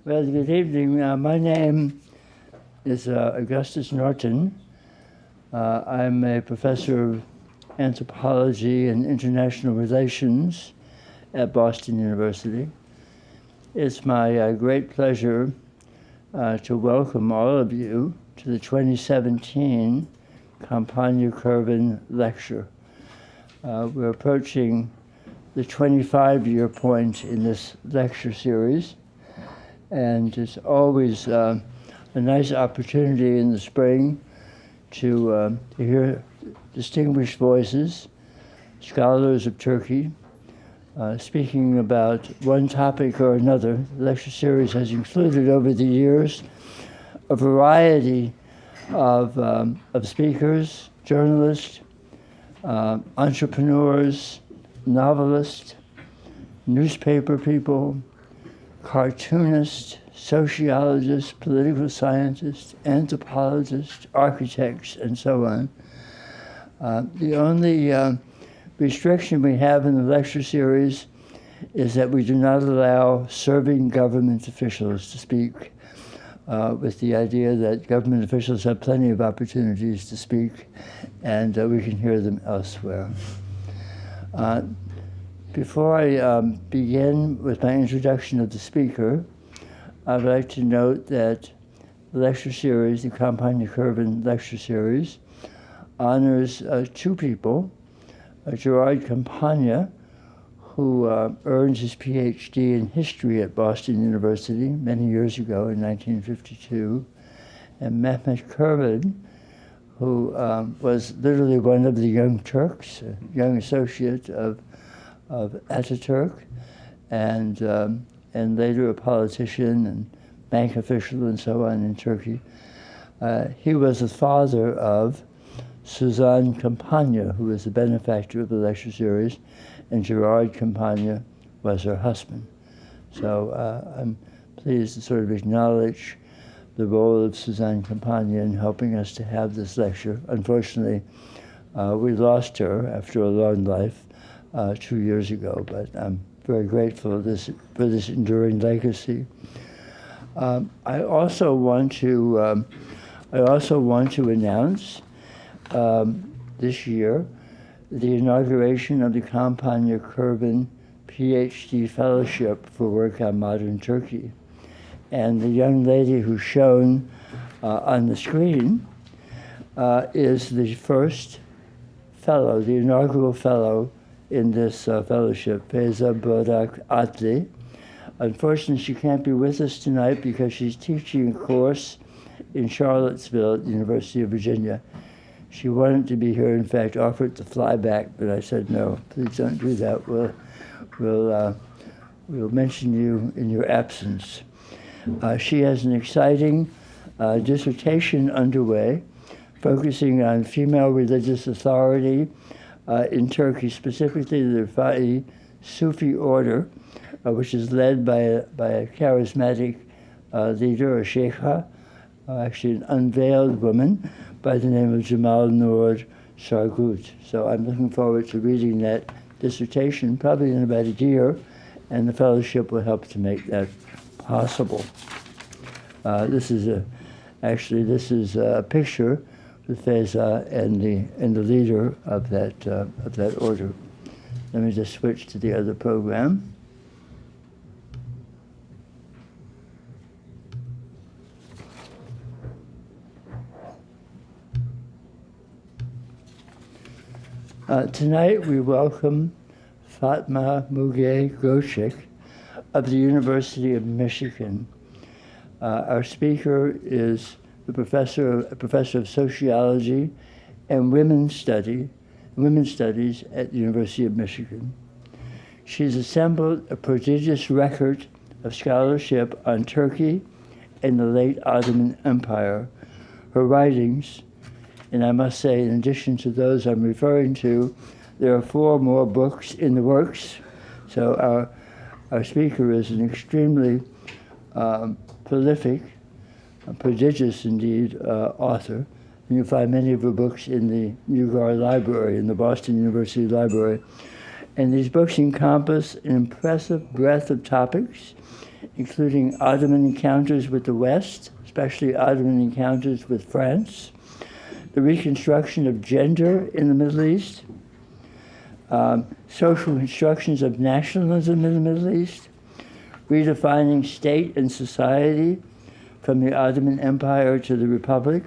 Well, good evening. My name is Augustus Norton. I'm a professor of anthropology and international relations at Boston University. It's my great pleasure to welcome all of you to the 2017 Campagna-Kerven Lecture. We're approaching the 25-year point in this lecture series, and it's always a nice opportunity in the spring to hear distinguished voices, scholars of Turkey, speaking about one topic or another. The lecture series has included over the years a variety of speakers, journalists, entrepreneurs, novelists, newspaper people, cartoonists, sociologists, political scientists, anthropologists, architects, and so on. The only restriction we have in the lecture series is that we do not allow serving government officials to speak, with the idea that government officials have plenty of opportunities to speak, and we can hear them elsewhere. Before I begin with my introduction of the speaker, I'd like to note that the lecture series, the Campagna-Kerven Lecture Series, honors two people, Gerard Campagna, who earned his PhD in history at Boston University many years ago in 1952, and Mehmet Kerven, who was literally one of the young Turks, a young associate of Ataturk, and later a politician and bank official and so on in Turkey. He was the father of Suzanne Campagna, who was the benefactor of the lecture series, and Gerard Campagna was her husband. So I'm pleased to sort of acknowledge the role of Suzanne Campagna in helping us to have this lecture. Unfortunately, we lost her after a long life 2 years ago, but I'm very grateful for this enduring legacy. I also want to announce this year the inauguration of the Campagna-Kerven PhD Fellowship for Work on Modern Turkey. And the young lady who's shown on the screen is the first fellow, the inaugural fellow in this fellowship, Feza Bodak Adli. Unfortunately, she can't be with us tonight because she's teaching a course in Charlottesville at the University of Virginia. She wanted to be here, in fact, offered to fly back, but I said, no, please don't do that. We'll mention you in your absence. She has an exciting dissertation underway focusing on female religious authority in Turkey, specifically the Rifai Sufi order, which is led by a charismatic leader, a sheikha, actually an unveiled woman by the name of Jamal Noor Sargut. So I'm looking forward to reading that dissertation, probably in about a year, and the fellowship will help to make that possible. This is a picture with Feza and the leader of that order. Let me just switch to the other program. Tonight we welcome Fatma Muge Gocek of the University of Michigan. Our speaker is a professor of sociology and women's studies at the University of Michigan. She's assembled a prodigious record of scholarship on Turkey and the late Ottoman Empire. Her writings, and I must say, in addition to those I'm referring to, there are 4 more books in the works. So our speaker is an extremely prolific, prodigious indeed, author. And you'll find many of her books in the Mugar Library, in the Boston University Library. And these books encompass an impressive breadth of topics, including Ottoman encounters with the West, especially Ottoman encounters with France, the reconstruction of gender in the Middle East, social constructions of nationalism in the Middle East, redefining state and society from the Ottoman Empire to the Republic,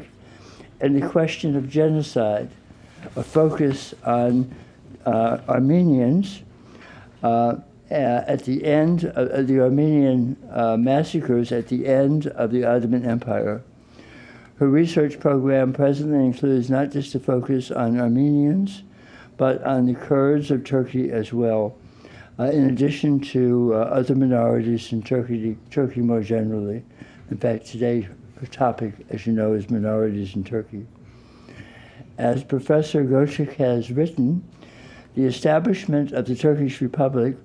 and the question of genocide, a focus on Armenians at the end of the Armenian massacres at the end of the Ottoman Empire. Her research program presently includes not just a focus on Armenians, but on the Kurds of Turkey as well, in addition to other minorities in Turkey more generally. In fact, today her topic, as you know, is minorities in Turkey. As Professor Gocek has written, the establishment of the Turkish Republic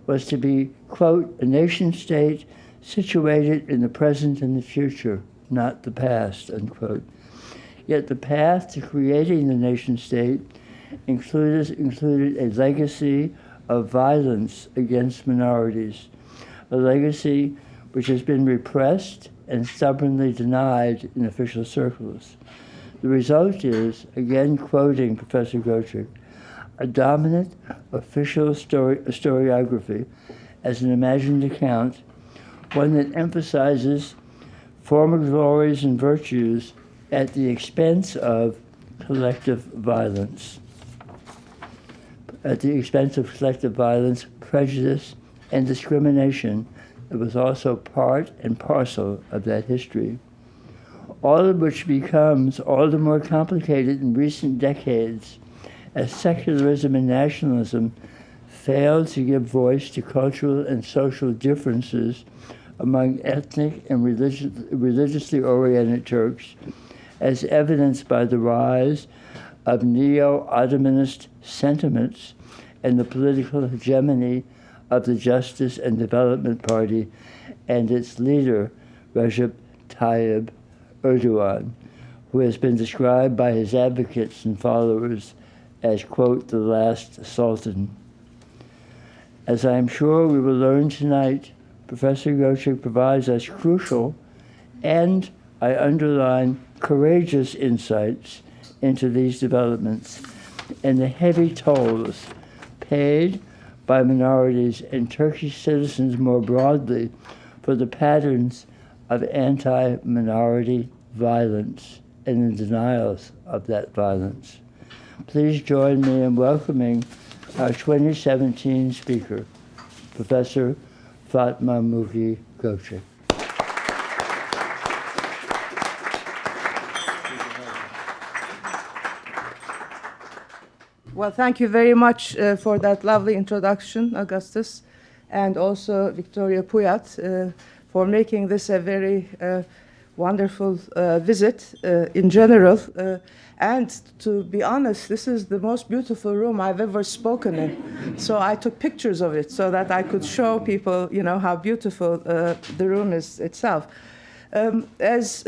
was to be, quote, a nation state situated in the present and the future, not the past, unquote. Yet the path to creating the nation state included a legacy of violence against minorities, a legacy which has been repressed and stubbornly denied in official circles. The result is, again quoting Professor Gocek, a dominant official historiography as an imagined account, one that emphasizes former glories and virtues at the expense of collective violence. At the expense of collective violence, prejudice, and discrimination that was also part and parcel of that history. All of which becomes all the more complicated in recent decades as secularism and nationalism failed to give voice to cultural and social differences among ethnic and religiously oriented Turks, as evidenced by the rise of neo-Ottomanist sentiments and the political hegemony of the Justice and Development Party and its leader, Recep Tayyip Erdogan, who has been described by his advocates and followers as, quote, the last sultan. As I am sure we will learn tonight, Professor Gocek provides us crucial and, I underline, courageous insights into these developments and the heavy tolls paid by minorities and Turkish citizens more broadly for the patterns of anti-minority violence and the denials of that violence. Please join me in welcoming our 2017 speaker, Professor Fatma Muge Gocek. Well, thank you very much for that lovely introduction, Augustus, and also Victoria Puyat for making this a very wonderful visit in general. And to be honest, this is the most beautiful room I've ever spoken in. So I took pictures of it so that I could show people, you know, how beautiful the room is itself. As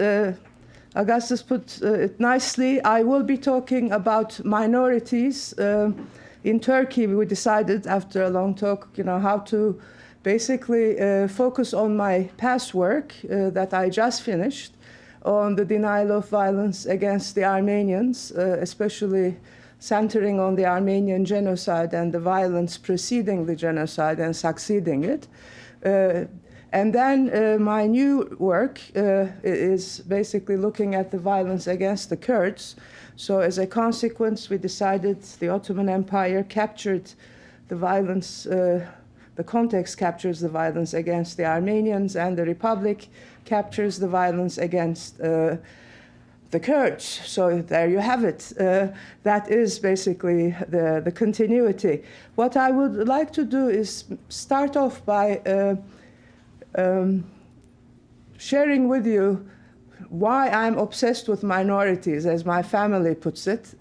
Augustus put it nicely, I will be talking about minorities. In Turkey, we decided after a long talk, you know, how to basically focus on my past work that I just finished on the denial of violence against the Armenians, especially centering on the Armenian genocide and the violence preceding the genocide and succeeding it. And then my new work is basically looking at the violence against the Kurds. So as a consequence, we decided the Ottoman Empire captured the violence, the context captures the violence against the Armenians, and the Republic captures the violence against the Kurds. So there you have it. That is basically the continuity. What I would like to do is start off by sharing with you why I'm obsessed with minorities, as my family puts it.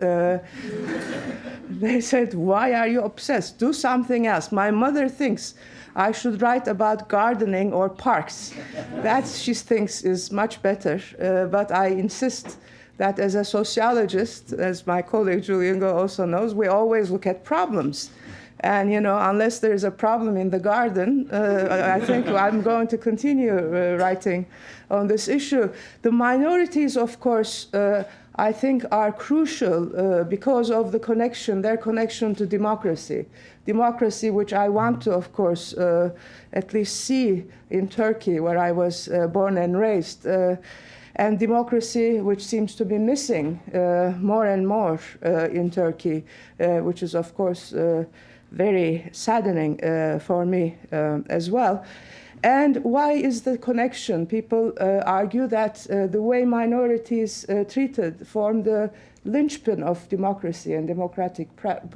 They said, why are you obsessed? Do something else. My mother thinks I should write about gardening or parks. That, she thinks, is much better. But I insist that as a sociologist, as my colleague Julian Go also knows, we always look at problems. And, unless there is a problem in the garden, I think I'm going to continue writing on this issue. The minorities, of course, I think are crucial because of their connection to democracy. Democracy, which I want to, of course, at least see in Turkey, where I was born and raised. And democracy, which seems to be missing more and more in Turkey, which is, of course, very saddening for me as well. And why is the connection? People argue that the way minorities treated form the linchpin of democracy and democratic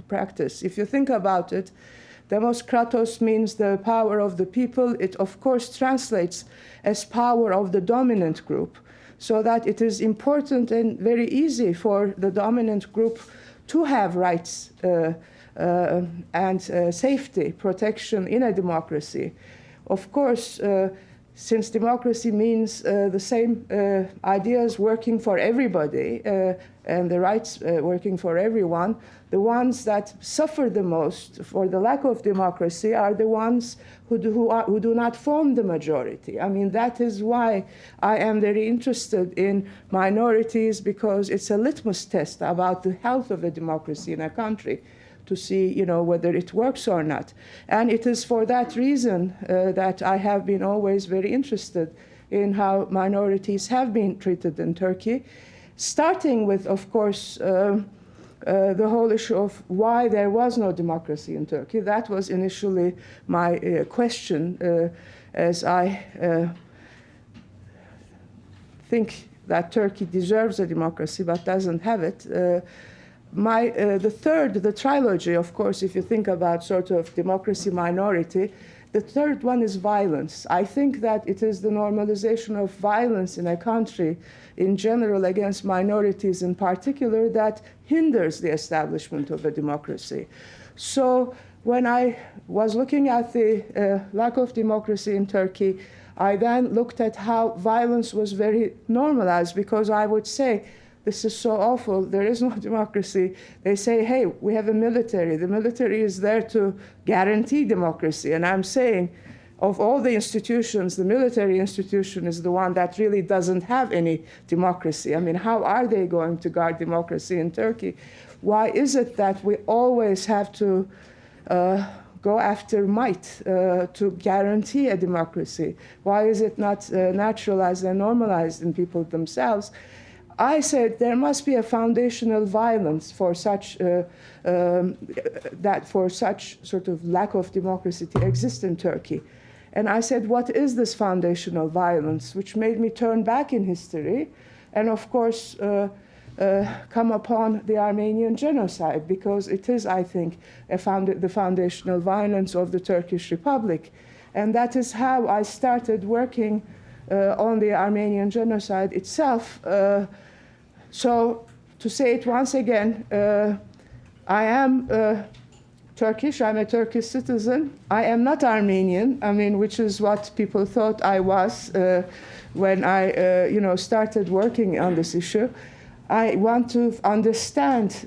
practice. If you think about it, demos kratos means the power of the people. It, of course, translates as power of the dominant group, so that it is important and very easy for the dominant group to have rights and safety, protection in a democracy. Of course, since democracy means the same ideas working for everybody and the rights working for everyone, the ones that suffer the most for the lack of democracy are the ones who do not form the majority. I mean, that is why I am very interested in minorities, because it's a litmus test about the health of a democracy in a country, to see, whether it works or not. And it is for that reason that I have been always very interested in how minorities have been treated in Turkey, starting with, of course, the whole issue of why there was no democracy in Turkey. That was initially my question, as I think that Turkey deserves a democracy but doesn't have it. The trilogy, of course, if you think about sort of democracy, minority, the third one is violence. I think that it is the normalization of violence in a country in general against minorities in particular that hinders the establishment of a democracy. So when I was looking at the lack of democracy in Turkey, I then looked at how violence was very normalized, because I would say, this is so awful, there is no democracy. They say, hey, we have a military. The military is there to guarantee democracy. And I'm saying, of all the institutions, the military institution is the one that really doesn't have any democracy. I mean, how are they going to guard democracy in Turkey? Why is it that we always have to go after might to guarantee a democracy? Why is it not naturalized and normalized in people themselves? I said there must be a foundational violence for such sort of lack of democracy to exist in Turkey. And I said, what is this foundational violence? Which made me turn back in history and, of course, come upon the Armenian genocide, because it is, I think, the foundational violence of the Turkish Republic. And that is how I started working on the Armenian genocide itself. So to say it once again, I am Turkish, I'm a Turkish citizen. I am not Armenian, which is what people thought I was when I started working on this issue. I want to understand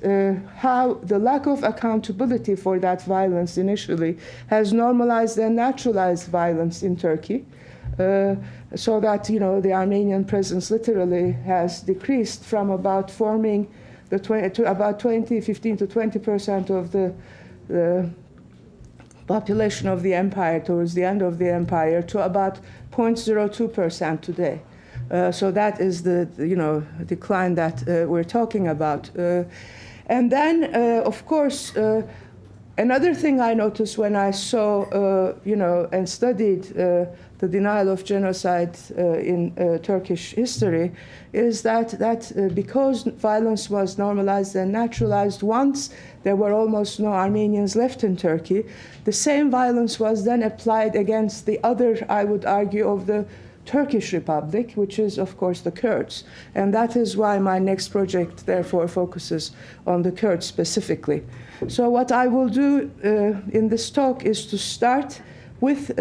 how the lack of accountability for that violence initially has normalized and naturalized violence in Turkey. So that, the Armenian presence literally has decreased from about forming about 15 to 20% of the population of the empire towards the end of the empire to about 0.02% today. So that is the decline that we're talking about. And then, of course, another thing I noticed when I saw, and studied the denial of genocide in Turkish history is that because violence was normalized and naturalized once there were almost no Armenians left in Turkey, the same violence was then applied against the other, I would argue, of the Turkish Republic, which is, of course, the Kurds. And that is why my next project, therefore, focuses on the Kurds specifically. So what I will do in this talk is to start with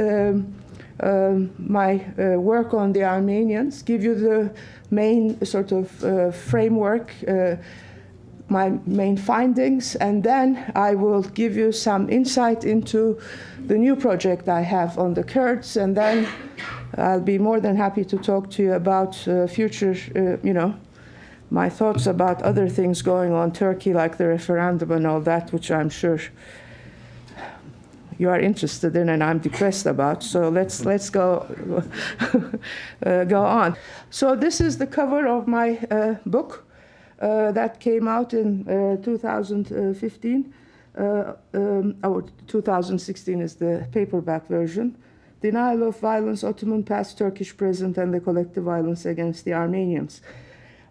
my work on the Armenians, give you the main sort of framework, my main findings, and then I will give you some insight into the new project I have on the Kurds, and then I'll be more than happy to talk to you about future, my thoughts about other things going on in Turkey, like the referendum and all that, which I'm sure you are interested in and I'm depressed about. So let's go go on. So this is the cover of my book that came out in 2015. Or 2016 is the paperback version. Denial of Violence, Ottoman Past, Turkish Present, and the Collective Violence Against the Armenians.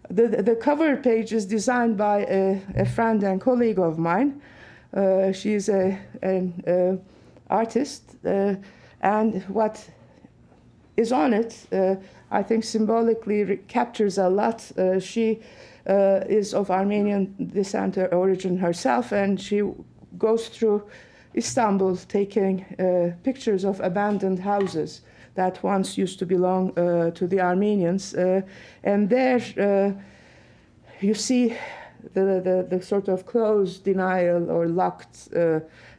The cover page is designed by a friend and colleague of mine. She's an artist, and what is on it, I think symbolically captures a lot. She is of Armenian descent or origin herself, and she goes through Istanbul taking pictures of abandoned houses that once used to belong to the Armenians. And there you see the sort of closed denial or locked,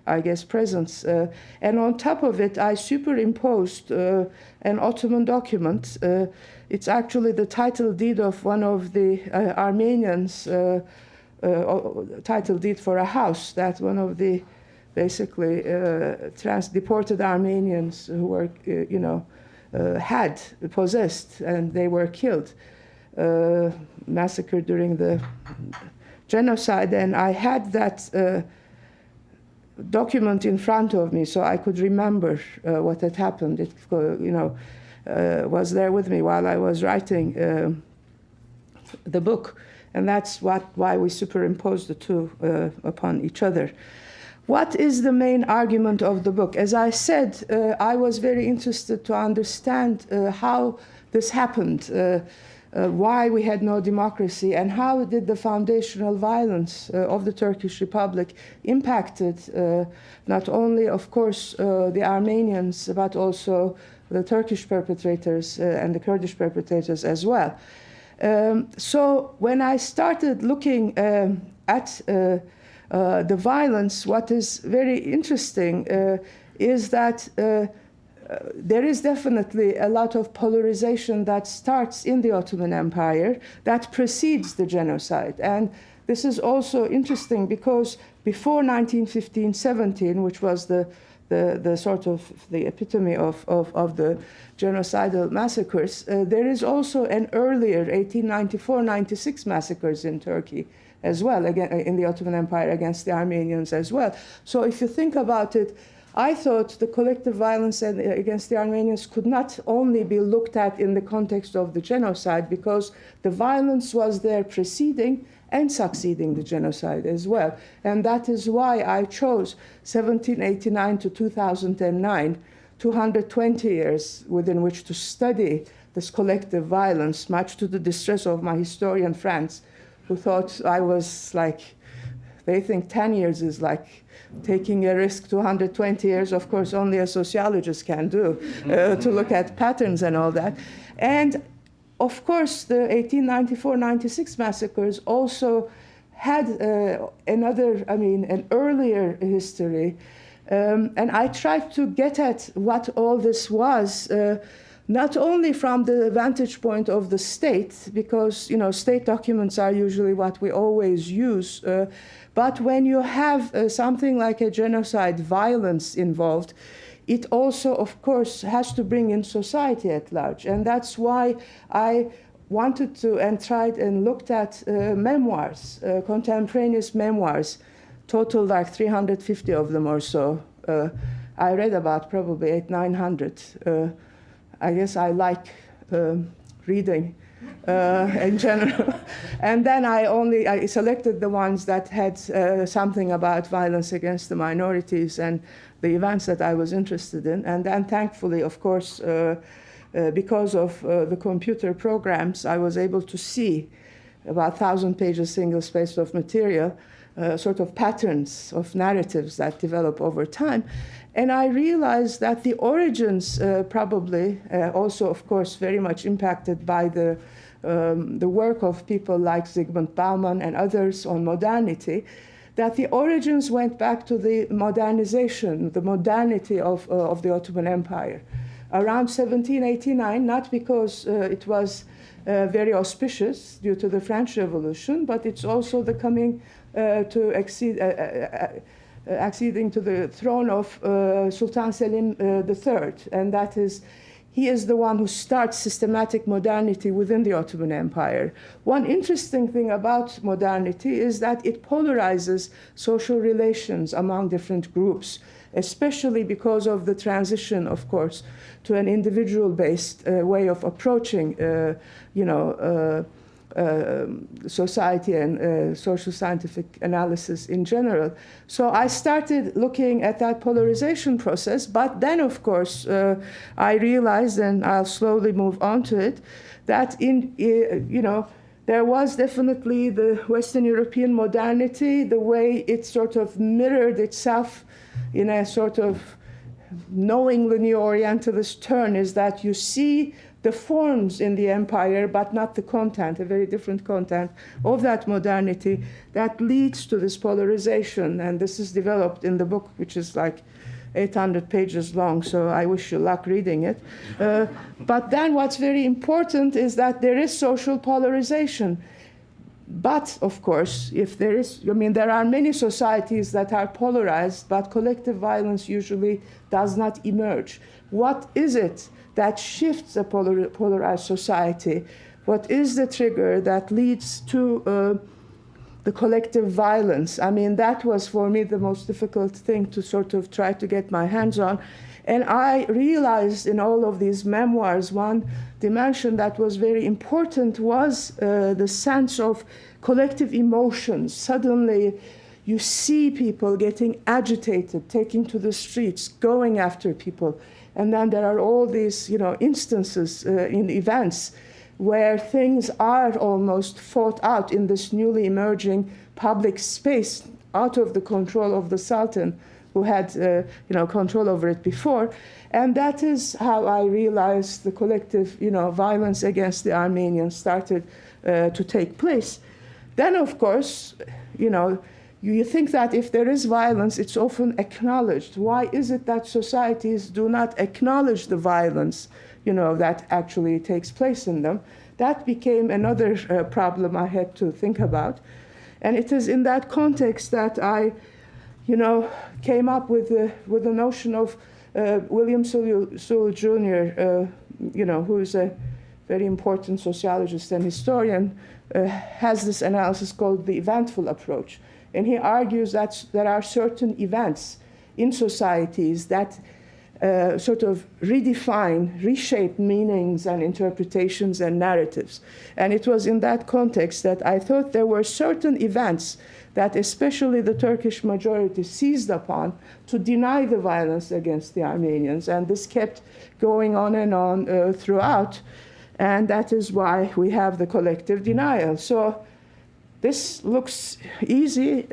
I guess, presence. And on top of it, I superimposed an Ottoman document. It's actually the title deed of one of the Armenians, title deed for a house that one of the basically deported Armenians who were, had possessed, and they were killed, massacred during the genocide. And I had that document in front of me so I could remember what had happened. It, was there with me while I was writing the book. And that's why we superimposed the two upon each other. What is the main argument of the book? As I said, I was very interested to understand how this happened, why we had no democracy, and how did the foundational violence of the Turkish Republic impacted not only, of course, the Armenians, but also the Turkish perpetrators and the Kurdish perpetrators as well. So when I started looking at the violence, what is very interesting is that there is definitely a lot of polarization that starts in the Ottoman Empire that precedes the genocide. And this is also interesting because before 1915-17, which was the sort of the epitome of the genocidal massacres, there is also an earlier 1894-96 massacres in Turkey as well, again in the Ottoman Empire against the Armenians as well. So if you think about it, I thought the collective violence against the Armenians could not only be looked at in the context of the genocide, because the violence was there preceding and succeeding the genocide as well. And that is why I chose 1789 to 2009, 220 years within which to study this collective violence, much to the distress of my historian friends, who thought I was like, they think 10 years is like taking a risk. 220 years, of course, only a sociologist can do, to look at patterns and all that. And of course, the 1894-96 massacres also had an earlier history. And I tried to get at what all this was, not only from the vantage point of the state, because state documents are usually what we always use, but when you have something like a genocide violence involved, it also, of course, has to bring in society at large. And that's why I wanted to and tried and looked at memoirs, contemporaneous memoirs, total like 350 of them or so. I read about probably 800-900. I guess I like reading in general. And then I selected the ones that had something about violence against the minorities and the events that I was interested in. And then thankfully, of course, because of the computer programs, I was able to see about 1,000 pages single-spaced of material, sort of patterns of narratives that develop over time. And I realized that the origins probably also, of course, very much impacted by the the work of people like Zygmunt Bauman and others on modernity, that the origins went back to the modernization, the modernity of the Ottoman Empire. Around 1789, not because it was very auspicious due to the French Revolution, but it's also the coming to acceding to the throne of Sultan Selim III, and that is, he is the one who starts systematic modernity within the Ottoman Empire. One interesting thing about modernity is that it polarizes social relations among different groups, especially because of the transition, of course, to an individual-based way of approaching, society and social scientific analysis in general. So I started looking at that polarization process, but then, of course, I realized, and I'll slowly move on to it, that there was definitely the Western European modernity, the way it sort of mirrored itself in a sort of knowingly neo-Orientalist turn, is that you see the forms in the empire, but not the content, a very different content of that modernity that leads to this polarization. And this is developed in the book, which is like 800 pages long, so I wish you luck reading it. But then what's very important is that there is social polarization. But, of course, if there is, there are many societies that are polarized, but collective violence usually does not emerge. What is it that shifts a polarized society? What is the trigger that leads to the collective violence? That was for me the most difficult thing to sort of try to get my hands on. And I realized in all of these memoirs, one dimension that was very important was the sense of collective emotions. Suddenly, you see people getting agitated, taking to the streets, going after people. And then there are all these, instances in events where things are almost fought out in this newly emerging public space, out of the control of the Sultan, who had control over it before. And that is how I realized the collective violence against the Armenians started to take place. Then, of course, you think that if there is violence, it's often acknowledged. Why is it that societies do not acknowledge the violence that actually takes place in them? That became another problem I had to think about. And it is in that context that I came up with the notion of William Sewell Jr., who is a very important sociologist and historian, has this analysis called the eventful approach. And he argues that there are certain events in societies that sort of redefine, reshape meanings and interpretations and narratives. And it was in that context that I thought there were certain events that especially the Turkish majority seized upon to deny the violence against the Armenians. And this kept going on and on throughout. And that is why we have the collective denial. So this looks easy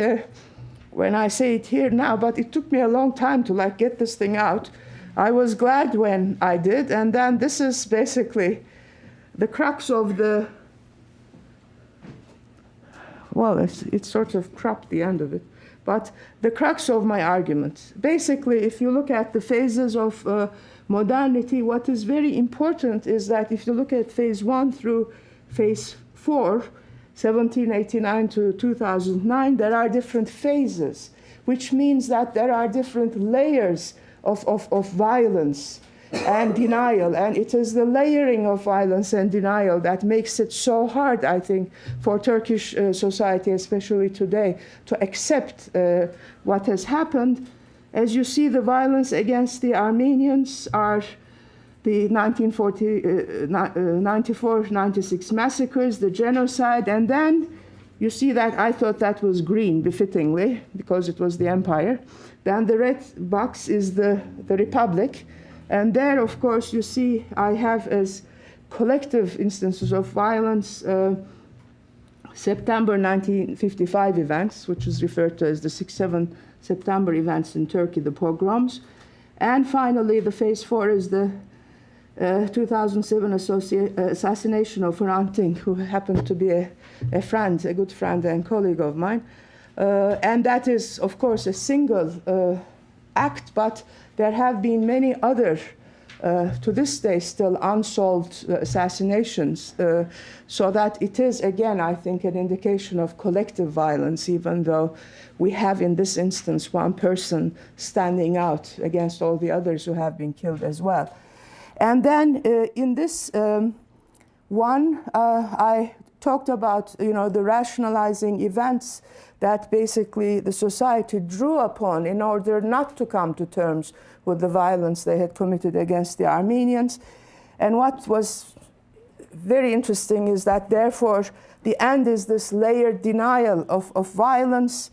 when I say it here now, but it took me a long time to get this thing out. I was glad when I did, and then this is basically the crux of the, well, it's sort of cropped the end of it, but the crux of my argument. Basically, if you look at the phases of modernity, what is very important is that if you look at phase 1 through phase 4, 1789 to 2009, there are different phases, which means that there are different layers of violence and denial. And it is the layering of violence and denial that makes it so hard, I think, for Turkish society, especially today, to accept what has happened. As you see, the violence against the Armenians are the 1994-96 massacres, the genocide, and then you see that I thought that was green, befittingly, because it was the empire. Then the red box is the Republic. And there, of course, you see I have as collective instances of violence September 1955 events, which is referred to as the 6-7 September events in Turkey, the pogroms. And finally, the phase 4 is the 2007 assassination of Hrant Dink, who happened to be a friend, a good friend and colleague of mine. And that is, of course, a single act, but there have been many other, to this day, still unsolved assassinations. So that it is, again, I think, an indication of collective violence, even though we have, in this instance, one person standing out against all the others who have been killed as well. And then in this one, I talked about, the rationalizing events that basically the society drew upon in order not to come to terms with the violence they had committed against the Armenians. And what was very interesting is that, therefore, the end is this layered denial of violence.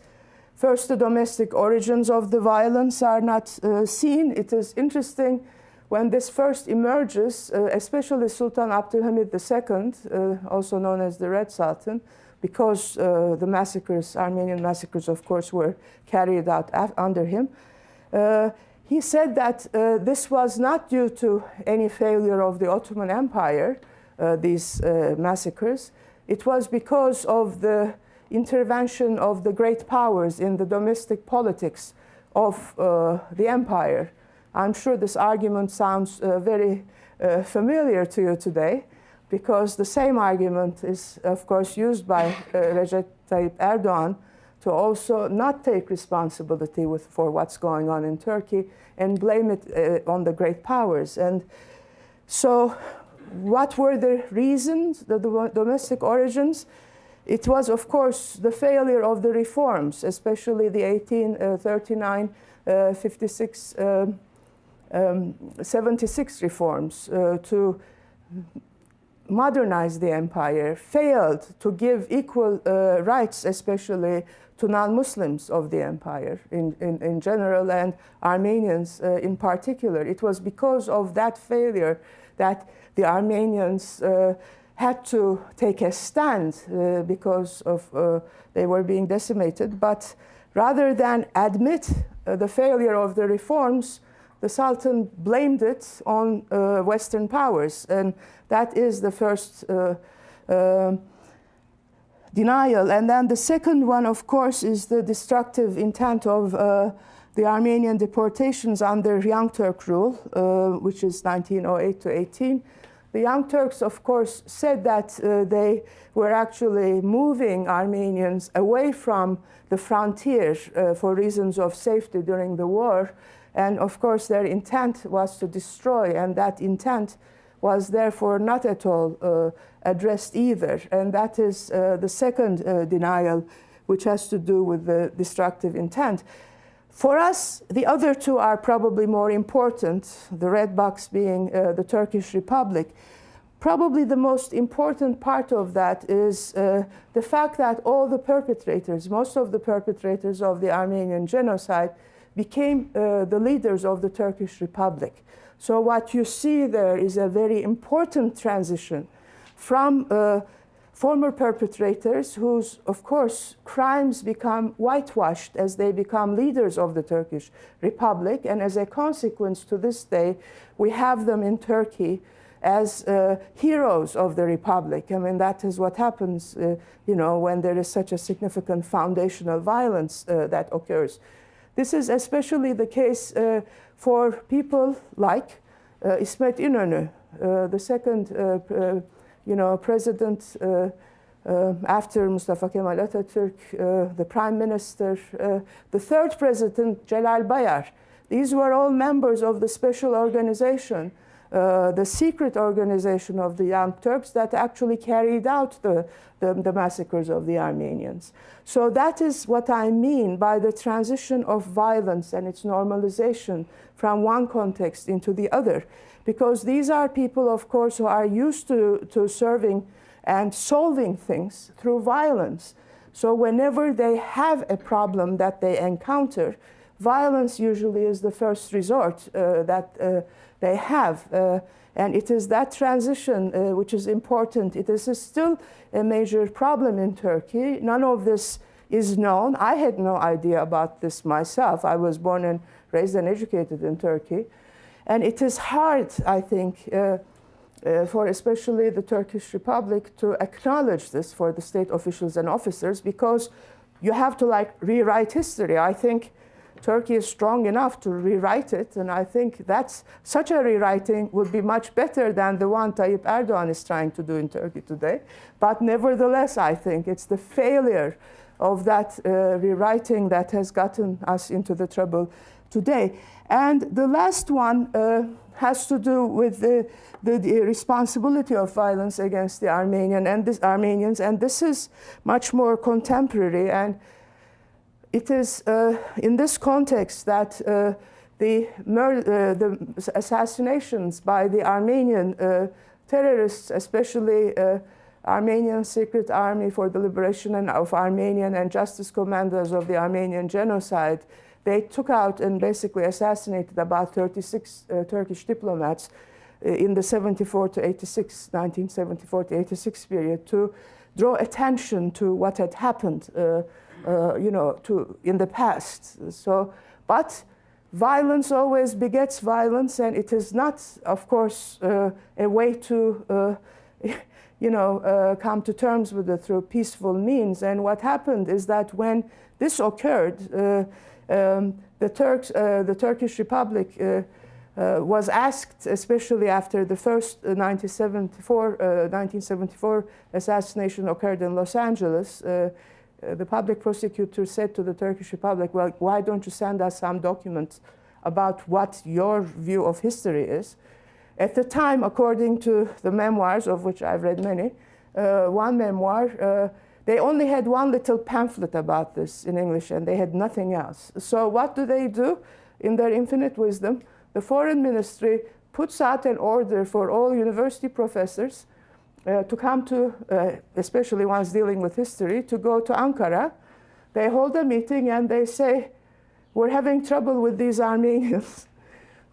First, the domestic origins of the violence are not seen. It is interesting when this first emerges, especially Sultan Abdülhamid II, also known as the Red Sultan, because the massacres, Armenian massacres, of course, were carried out under him. He said that this was not due to any failure of the Ottoman Empire, these massacres. It was because of the intervention of the great powers in the domestic politics of the empire. I'm sure this argument sounds very familiar to you today, because the same argument is, of course, used by Recep Tayyip Erdogan to also not take responsibility for what's going on in Turkey and blame it on the great powers. And so what were the reasons, the domestic origins? It was, of course, the failure of the reforms, especially the 1839, 56, 76 reforms to modernize the empire, failed to give equal rights, especially to non-Muslims of the empire in general, and Armenians in particular. It was because of that failure that the Armenians had to take a stand because of they were being decimated. But rather than admit the failure of the reforms, the Sultan blamed it on Western powers, and that is the first denial. And then the second one, of course, is the destructive intent of the Armenian deportations under Young Turk rule, which is 1908 to 18. The Young Turks, of course, said that they were actually moving Armenians away from the frontier for reasons of safety during the war. And of course, their intent was to destroy, and that intent was therefore not at all addressed either. And that is the second denial, which has to do with the destructive intent. For us, the other two are probably more important, the red box being the Turkish Republic. Probably the most important part of that is the fact that all the perpetrators, most of the perpetrators of the Armenian genocide, became the leaders of the Turkish Republic. So what you see there is a very important transition from former perpetrators whose, of course, crimes become whitewashed as they become leaders of the Turkish Republic. And as a consequence, to this day, we have them in Turkey as heroes of the Republic. I mean, that is what happens, when there is such a significant foundational violence that occurs. This is especially the case for people like İsmet İnönü, the second president after Mustafa Kemal Atatürk, the prime minister, the third president, Celal Bayar. These were all members of the special organization, the secret organization of the Young Turks that actually carried out the massacres of the Armenians. So that is what I mean by the transition of violence and its normalization from one context into the other. Because these are people, of course, who are used to serving and solving things through violence. So whenever they have a problem that they encounter, violence usually is the first resort that they have. And it is that transition which is important. It is still a major problem in Turkey. None of this is known. I had no idea about this myself. I was born and raised and educated in Turkey. And it is hard, I think, for especially the Turkish Republic to acknowledge this for the state officials and officers, because you have to like rewrite history. I think Turkey is strong enough to rewrite it, and I think that's such a rewriting would be much better than the one Tayyip Erdogan is trying to do in Turkey today. But nevertheless, I think it's the failure of that rewriting that has gotten us into the trouble today. And the last one has to do with the responsibility of violence against the Armenians, and this is much more contemporary. And it is in this context that the assassinations by the Armenian terrorists, especially Armenian Secret Army for the Liberation of Armenian and Justice Commandos of the Armenian Genocide, they took out and basically assassinated about 36 Turkish diplomats in the 1974 to 86 period, to draw attention to what had happened, in the past. So, but violence always begets violence, and it is not, of course, a way to, come to terms with it through peaceful means. And what happened is that when this occurred, the Turkish Republic was asked, especially after the first 1974 assassination occurred in Los Angeles, the public prosecutor said to the Turkish Republic, well, why don't you send us some documents about what your view of history is? At the time, according to the memoirs, of which I've read many, one memoir, they only had one little pamphlet about this in English, and they had nothing else. So what do? In their infinite wisdom, the foreign ministry puts out an order for all university professors to come to, especially ones dealing with history, to go to Ankara. They hold a meeting and they say, we're having trouble with these Armenians.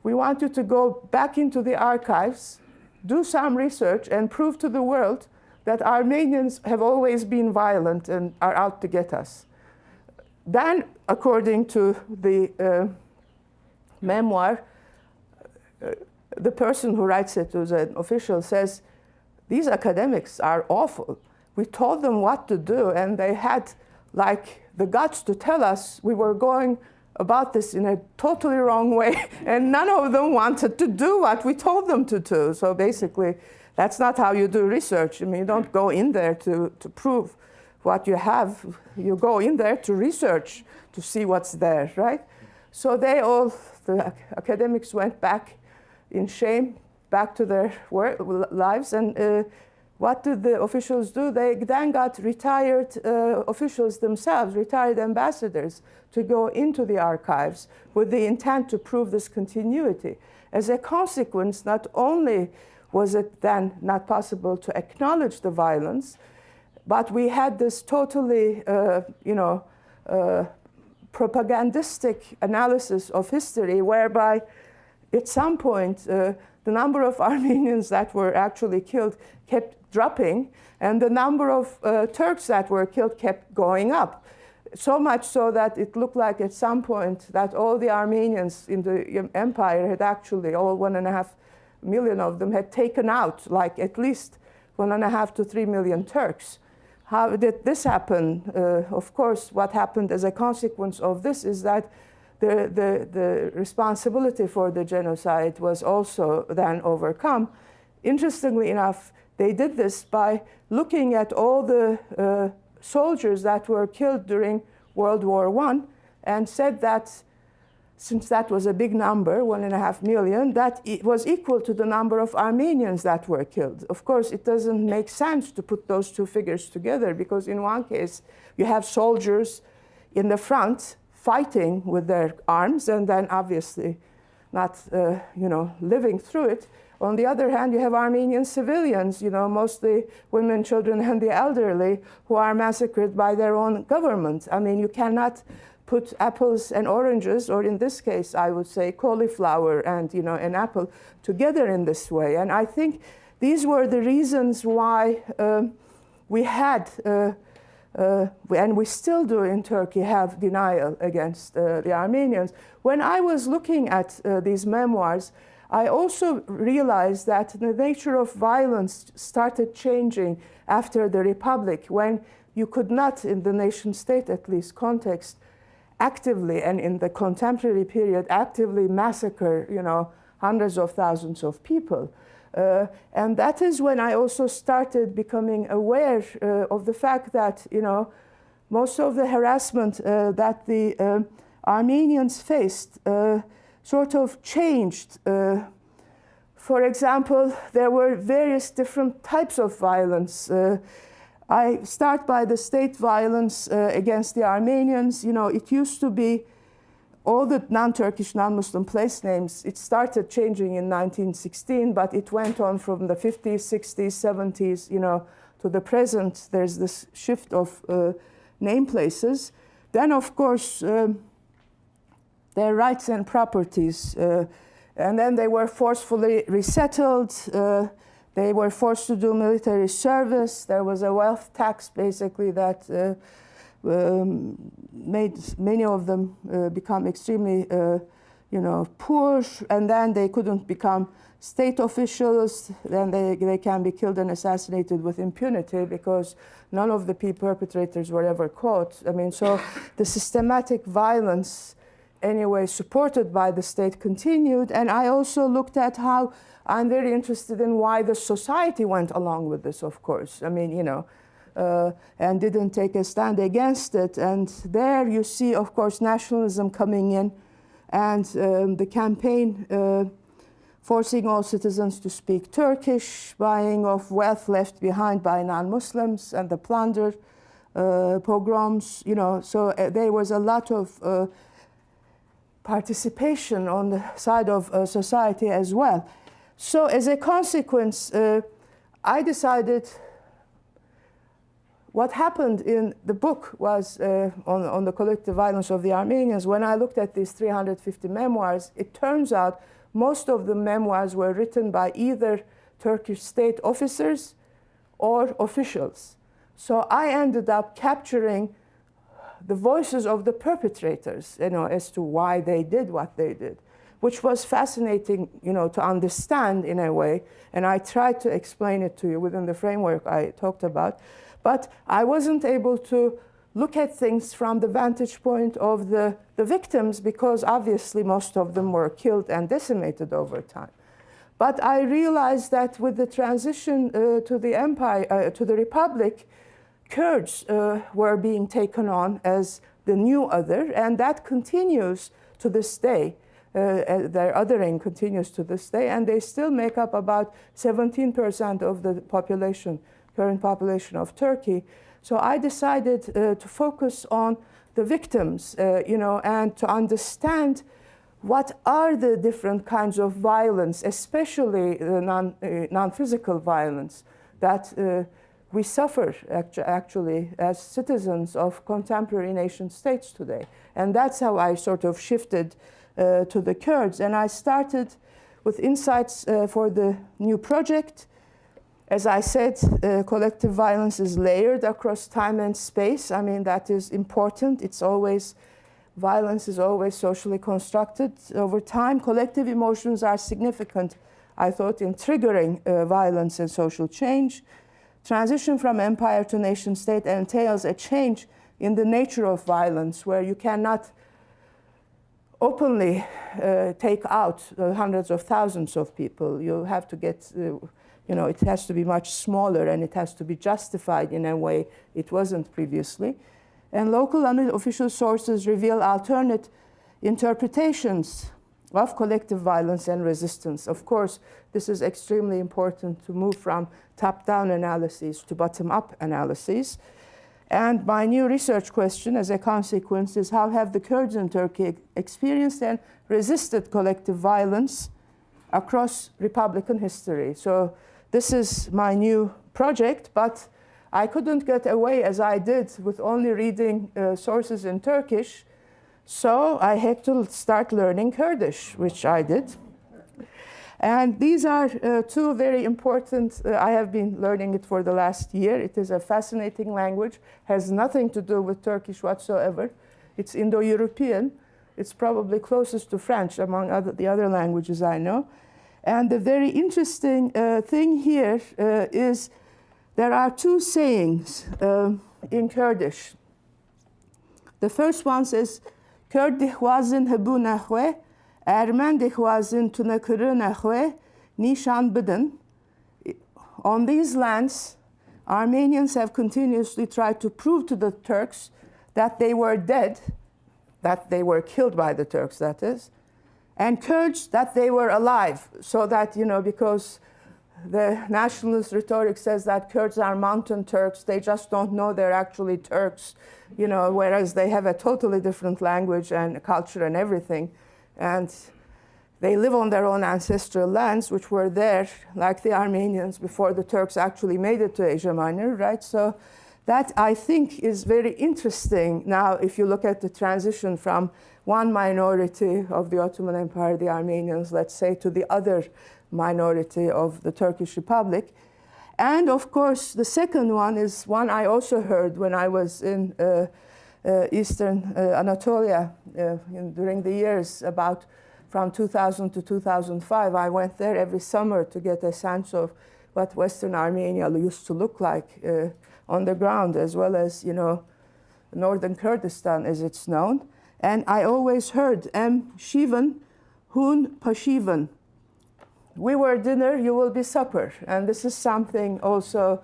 We want you to go back into the archives, do some research, and prove to the world that Armenians have always been violent and are out to get us. Then, according to the memoir, the person who writes it, who's an official, says, these academics are awful. We told them what to do, and they had like the guts to tell us we were going about this in a totally wrong way, and none of them wanted to do what we told them to do. So basically, that's not how you do research. I mean, you don't go in there to prove what you have. You go in there to research, to see what's there, right? So the academics went back in shame, back to their lives. And what did the officials do? They then got retired officials themselves, retired ambassadors, to go into the archives with the intent to prove this continuity. As a consequence, not only was it then not possible to acknowledge the violence, but we had this totally, propagandistic analysis of history, whereby at some point the number of Armenians that were actually killed kept dropping, and the number of Turks that were killed kept going up. So much so that it looked like at some point that all the Armenians in the empire had actually, all 1.5 million of them, had taken out like at least 1.5 to 3 million Turks. How did this happen? Of course, what happened as a consequence of this is that the responsibility for the genocide was also then overcome. Interestingly enough, they did this by looking at all the soldiers that were killed during World War I, and said that since that was a big number, 1.5 million, that it was equal to the number of Armenians that were killed. Of course, it doesn't make sense to put those two figures together, because in one case, you have soldiers in the front fighting with their arms, and then obviously not, living through it. On the other hand, you have Armenian civilians, mostly women, children, and the elderly, who are massacred by their own government. I mean, you cannot put apples and oranges, or in this case, I would say cauliflower and, an apple together in this way. And I think these were the reasons why we had, and we still do in Turkey, have denial against the Armenians. When I was looking at these memoirs, I also realized that the nature of violence started changing after the Republic, when you could not, in the nation-state at least context, actively, and in the contemporary period, actively massacre, hundreds of thousands of people. And that is when I also started becoming aware of the fact that, most of the harassment that the Armenians faced sort of changed. For example, there were various different types of violence. I start by the state violence against the Armenians. It used to be all the non-Turkish, non-Muslim place names. It started changing in 1916, but it went on from the 50s, 60s, 70s, to the present. There's this shift of name places. Then, of course, their rights and properties. And then they were forcefully resettled. They were forced to do military service. There was a wealth tax, basically, that made many of them become extremely, poor. And then they couldn't become state officials. Then they can be killed and assassinated with impunity because none of the perpetrators were ever caught. So the systematic violence, anyway, supported by the state continued. And I also looked at how I'm very interested in why the society went along with this, of course. And didn't take a stand against it. And there you see, of course, nationalism coming in, and the campaign forcing all citizens to speak Turkish, buying of wealth left behind by non-Muslims, and the plunder, pogroms, So there was a lot of participation on the side of society as well. So as a consequence, I decided what happened in the book was on the collective violence of the Armenians. When I looked at these 350 memoirs, it turns out most of the memoirs were written by either Turkish state officers or officials. So I ended up capturing the voices of the perpetrators, as to why they did what they did, which was fascinating, to understand in a way. And I tried to explain it to you within the framework I talked about. But I wasn't able to look at things from the vantage point of the victims, because obviously most of them were killed and decimated over time. But I realized that with the transition to the empire, to the Republic, Kurds were being taken on as the new other, and that continues to this day. Their othering continues to this day, and they still make up about 17% of the population, current population of Turkey. So I decided to focus on the victims, and to understand what are the different kinds of violence, especially the non-physical violence that we suffer actually as citizens of contemporary nation states today. And that's how I sort of shifted to the Kurds. And I started with insights for the new project. As I said, collective violence is layered across time and space. That is important. Violence is always socially constructed over time. Collective emotions are significant, I thought, in triggering violence and social change. Transition from empire to nation state entails a change in the nature of violence, where you cannot openly take out hundreds of thousands of people. You have to get, it has to be much smaller, and it has to be justified in a way it wasn't previously. And local unofficial sources reveal alternate interpretations of collective violence and resistance. Of course, this is extremely important to move from top-down analyses to bottom-up analyses. And my new research question, as a consequence, is how have the Kurds in Turkey experienced and resisted collective violence across Republican history? So this is my new project, but I couldn't get away as I did with only reading sources in Turkish. So I had to start learning Kurdish, which I did. And these are two very important, I have been learning it for the last year. It is a fascinating language, has nothing to do with Turkish whatsoever. It's Indo-European. It's probably closest to French among the other languages I know. And the very interesting thing here is there are two sayings in Kurdish. The first one says, Kurd dixwazin hebu nexwe, Ermen dixwazin tunekuru nexwe, nishan bidin. On these lands, Armenians have continuously tried to prove to the Turks that they were dead, that they were killed by the Turks, that is, and Kurds that they were alive, so that, because the nationalist rhetoric says that Kurds are mountain Turks, they just don't know they're actually Turks, whereas they have a totally different language and culture and everything. And they live on their own ancestral lands, which were there, like the Armenians, before the Turks actually made it to Asia Minor, right? So that, I think, is very interesting now if you look at the transition from one minority of the Ottoman Empire, the Armenians, let's say, to the other minority of the Turkish Republic. And of course, the second one is one I also heard when I was in Eastern Anatolia during the years about from 2000 to 2005. I went there every summer to get a sense of what Western Armenia used to look like on the ground, as well as, northern Kurdistan as it's known. And I always heard, Em Shivan, Hun Pashivan. We were dinner, you will be supper. And this is something also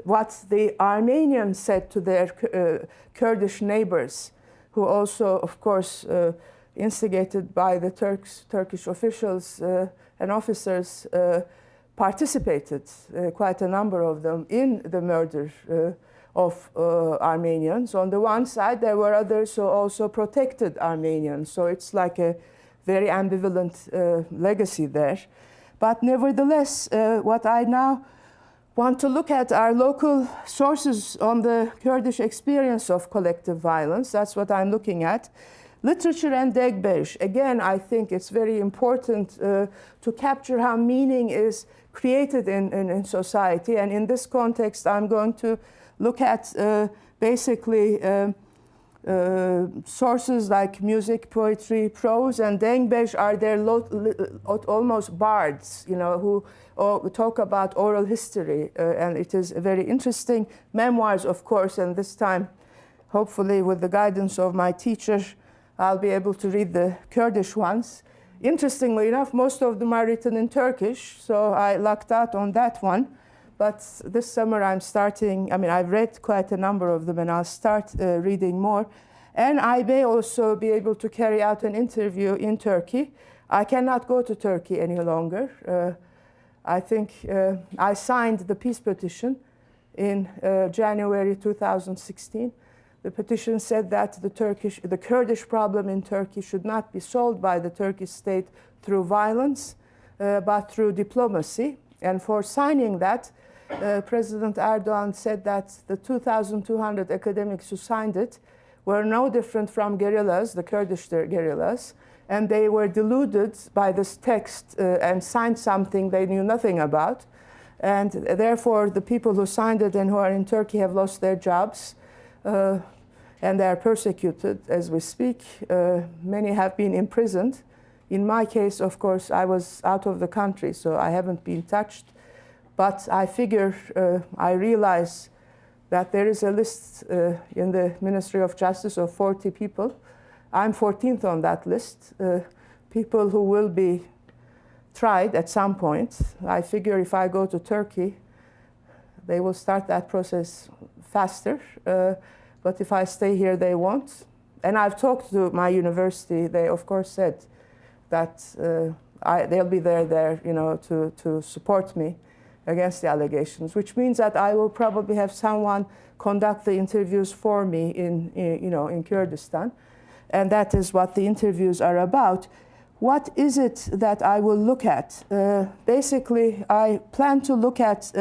what the Armenians said to their Kurdish neighbors, who also, of course, instigated by the Turkish officials and officers, participated, quite a number of them, in the murder of Armenians. On the one side, there were others who also protected Armenians. So it's like a very ambivalent legacy there. But nevertheless, what I now want to look at are local sources on the Kurdish experience of collective violence. That's what I'm looking at. Literature and Degbej. Again, I think it's very important to capture how meaning is created in society. And in this context, I'm going to look at basically sources like music, poetry, prose, and Degbej are their almost bards, who talk about oral history. And it is very interesting. Memoirs, of course, and this time, hopefully with the guidance of my teacher, I'll be able to read the Kurdish ones. Interestingly enough, most of them are written in Turkish, so I lucked out on that one. But this summer I'm starting, I've read quite a number of them, and I'll start reading more. And I may also be able to carry out an interview in Turkey. I cannot go to Turkey any longer. I think I signed the peace petition in January 2016. The petition said that the Kurdish problem in Turkey should not be solved by the Turkish state through violence, but through diplomacy. And for signing that, President Erdogan said that the 2,200 academics who signed it were no different from guerrillas, the Kurdish guerrillas, and they were deluded by this text and signed something they knew nothing about. And therefore, the people who signed it and who are in Turkey have lost their jobs. And they are persecuted as we speak. Many have been imprisoned. In my case, of course, I was out of the country, so I haven't been touched. But I figure, I realize that there is a list in the Ministry of Justice of 40 people. I'm 14th on that list, people who will be tried at some point. I figure if I go to Turkey, they will start that process faster. But if I stay here, they won't. And I've talked to my university. They, of course, said that they'll be there, to support me against the allegations, which means that I will probably have someone conduct the interviews for me in Kurdistan. And that is what the interviews are about. What is it that I will look at? Basically, I plan to look at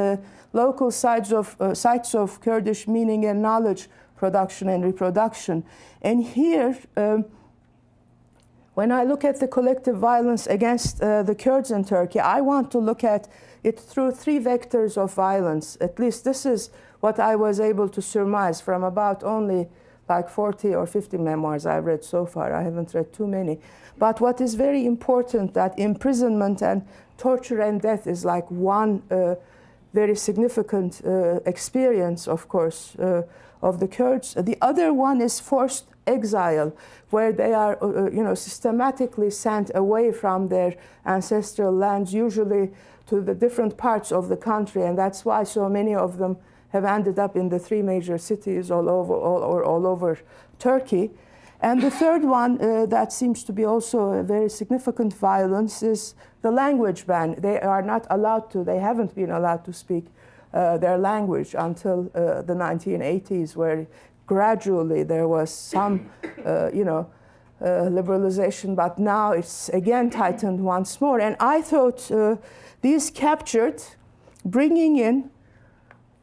local sites of Kurdish meaning and knowledge production and reproduction. And here, when I look at the collective violence against the Kurds in Turkey, I want to look at it through three vectors of violence. At least this is what I was able to surmise from about only like 40 or 50 memoirs I've read so far. I haven't read too many. But what is very important, that imprisonment and torture and death is like one very significant experience, of course, of the Kurds. The other one is forced exile, where they are systematically sent away from their ancestral lands, usually to the different parts of the country, and that's why so many of them have ended up in the three major cities all over Turkey. And the third one that seems to be also a very significant violence is the language ban. They are not allowed to, they haven't been allowed to speak their language until the 1980s, where gradually there was some, liberalization, but now it's again tightened once more. And I thought these captured bringing in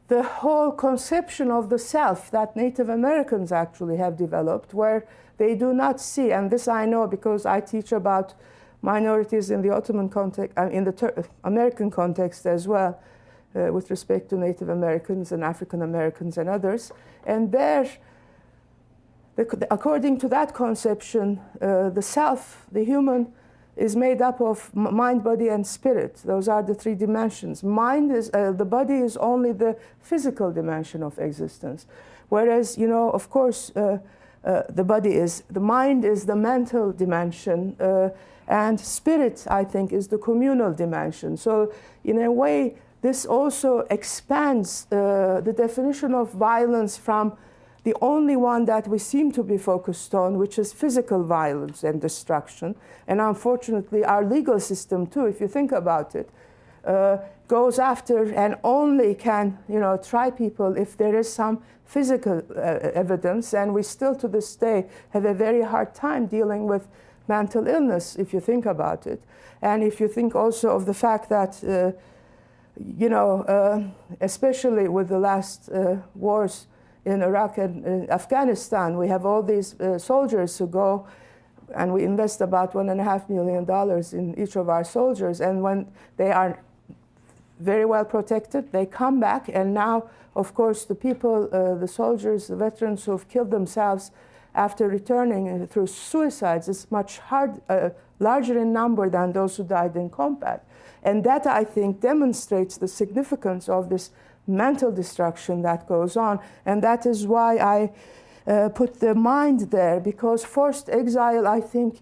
the whole conception of the self that Native Americans actually have developed, where they do not see, and this I know because I teach about minorities in the Ottoman context, in the American context as well, with respect to Native Americans and African Americans and others. And there, according to that conception, the self, the human, is made up of mind, body, and spirit. Those are the three dimensions. Mind is, the body is only the physical dimension of existence. Whereas, of course, the mind is the mental dimension, and spirit, I think, is the communal dimension. So in a way, this also expands the definition of violence from the only one that we seem to be focused on, which is physical violence and destruction. And unfortunately, our legal system too, if you think about it, goes after and only can try people if there is some physical evidence. And we still to this day have a very hard time dealing with mental illness, if you think about it. And if you think also of the fact that especially with the last wars in Iraq and Afghanistan, we have all these soldiers who go, and we invest about $1.5 million in each of our soldiers. And when they are very well protected, they come back. And now, of course, the people, the soldiers, the veterans who have killed themselves after returning through suicides is much larger in number than those who died in combat. And that, I think, demonstrates the significance of this mental destruction that goes on. And that is why I put the mind there, because forced exile, I think,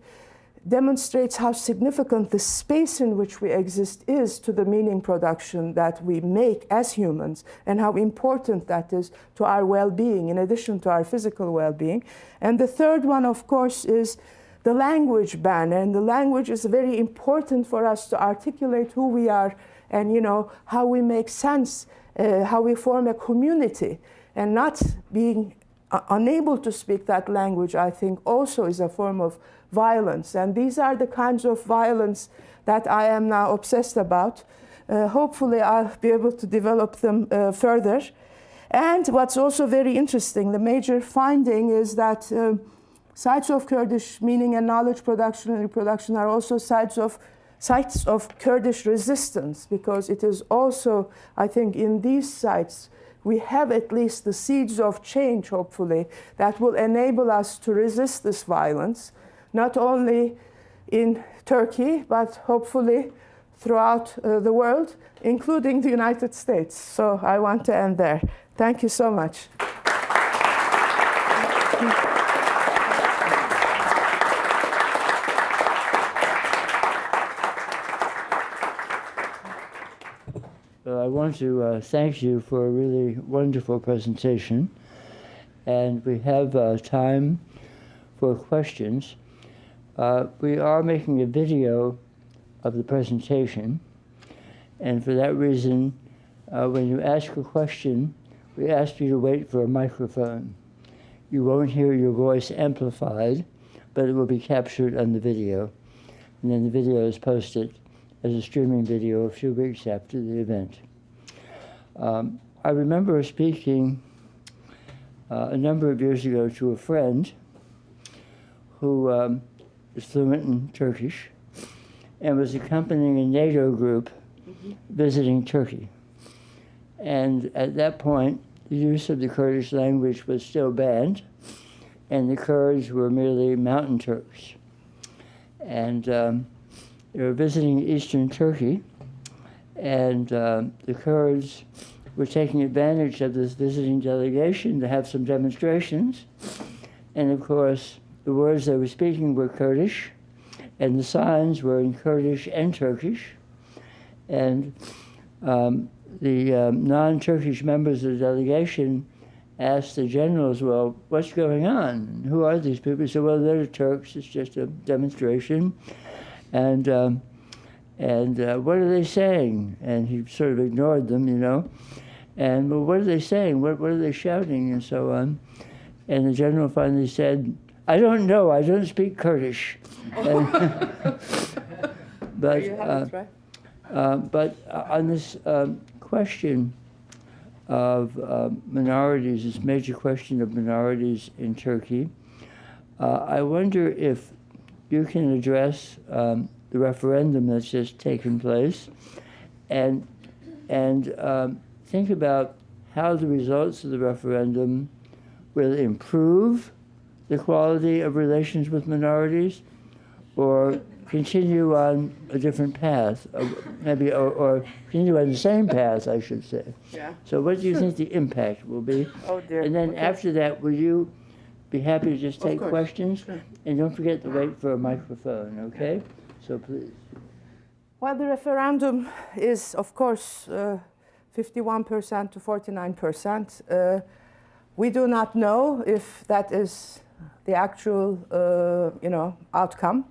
demonstrates how significant the space in which we exist is to the meaning production that we make as humans, and how important that is to our well-being, in addition to our physical well-being. And the third one, of course, is the language ban. And the language is very important for us to articulate who we are and how we make sense, how we form a community. And not being unable to speak that language, I think, also is a form of violence. And these are the kinds of violence that I am now obsessed about. Hopefully I'll be able to develop them further. And what's also very interesting, the major finding is that sites of Kurdish meaning and knowledge production and reproduction are also sites of Kurdish resistance, because it is also, I think, in these sites we have at least the seeds of change, hopefully, that will enable us to resist this violence, not only in Turkey, but hopefully throughout the world, including the United States. So I want to end there. Thank you so much. I want to thank you for a really wonderful presentation. And we have time for questions. We are making a video of the presentation. And for that reason, when you ask a question, we ask you to wait for a microphone. You won't hear your voice amplified, but it will be captured on the video. And then the video is posted as a streaming video a few weeks after the event. I remember speaking a number of years ago to a friend who is fluent in Turkish and was accompanying a NATO group visiting Turkey. And at that point, the use of the Kurdish language was still banned, and the Kurds were merely mountain Turks. And they were visiting eastern Turkey, and the Kurds were taking advantage of this visiting delegation to have some demonstrations. And of course, the words they were speaking were Kurdish, and the signs were in Kurdish and Turkish. And the non-Turkish members of the delegation asked the generals, well, what's going on? Who are these people? He said, well, they're the Turks. It's just a demonstration. And what are they saying? And he sort of ignored them, you know. And, well, what are they saying? What are they shouting? And so on. And the general finally said, I don't know. I don't speak Kurdish. But, you have it, right? But on this question of minorities, this major question of minorities in Turkey, I wonder if you can address the referendum that's just taken place and think about how the results of the referendum will improve the quality of relations with minorities or continue on a different path, maybe, or continue on the same path, I should say. Yeah. So what do you think the impact will be? Oh dear. And then Okay. after that, will you be happy to just take course. questions? Sure. And don't forget to wait for a microphone, okay? So please. Well, the referendum is, of course, 51% to 49%. We do not know if that is the actual, outcome.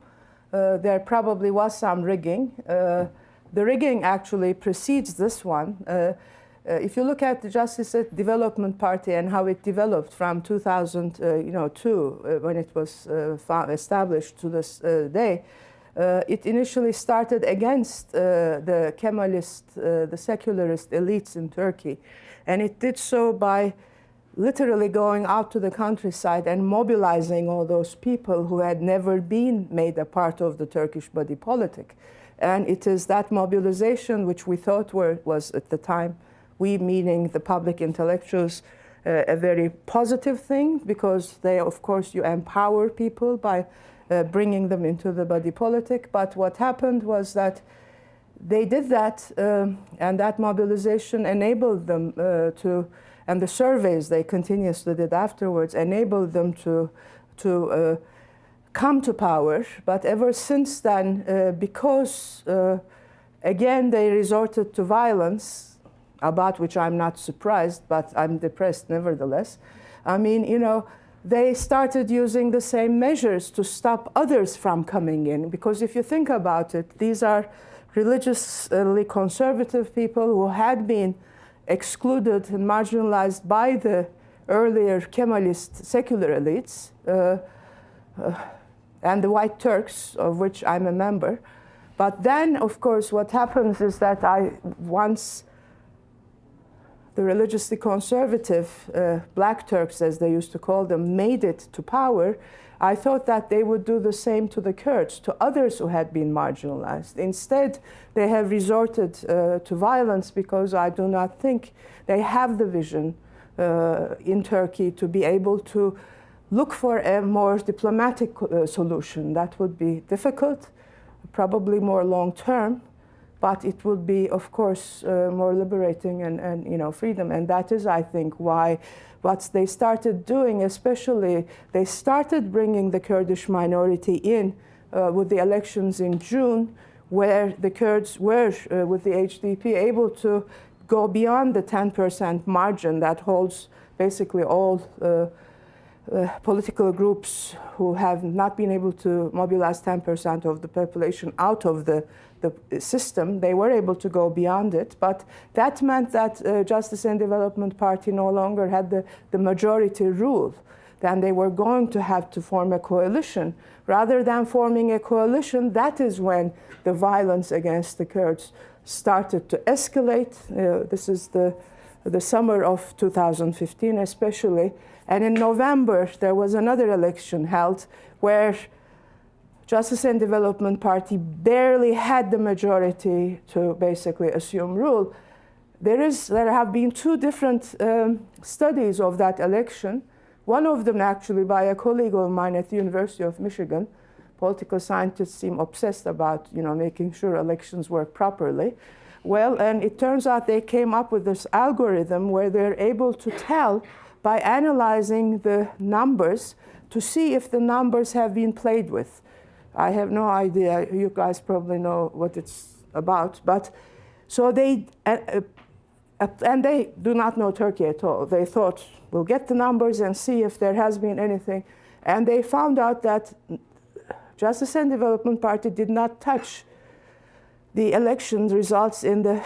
There probably was some rigging. The rigging actually precedes this one. If you look at the Justice and Development Party and how it developed from 2002, when it was established to this day, it initially started against the Kemalist, the secularist elites in Turkey. And it did so by literally going out to the countryside and mobilizing all those people who had never been made a part of the Turkish body politic. And it is that mobilization which we thought was at the time, we meaning the public intellectuals, a very positive thing, because they, of course, you empower people by bringing them into the body politic. But what happened was that they did that, and that mobilization enabled them to, and the surveys they continuously did afterwards enabled them to come to power. But ever since then, because again they resorted to violence, about which I'm not surprised, but I'm depressed nevertheless. I mean, they started using the same measures to stop others from coming in. Because if you think about it, these are religiously conservative people who had been excluded and marginalized by the earlier Kemalist secular elites and the White Turks, of which I'm a member. But then, of course, what happens is that once the religiously conservative Black Turks, as they used to call them, made it to power, I thought that they would do the same to the Kurds, to others who had been marginalized. Instead, they have resorted to violence because I do not think they have the vision in Turkey to be able to look for a more diplomatic solution. That would be difficult, probably more long-term, but it would be, of course, more liberating and freedom. And that is, I think, why what they started doing, especially, they started bringing the Kurdish minority in with the elections in June, where the Kurds were, with the HDP, able to go beyond the 10% margin that holds basically all political groups who have not been able to mobilize 10% of the population out of the system. They were able to go beyond it, but that meant that Justice and Development Party no longer had the majority rule. Then they were going to have to form a coalition. Rather than forming a coalition, that is when the violence against the Kurds started to escalate. This is the summer of 2015 especially. And in November, there was another election held where Justice and Development Party barely had the majority to basically assume rule. There have been two different studies of that election. One of them actually by a colleague of mine at the University of Michigan, political scientists seem obsessed about, making sure elections work properly. Well, and it turns out they came up with this algorithm where they're able to tell by analyzing the numbers to see if the numbers have been played with. I have no idea. You guys probably know what it's about. But so they, and they do not know Turkey at all. They thought, we'll get the numbers and see if there has been anything. And they found out that Justice and Development Party did not touch the election results in the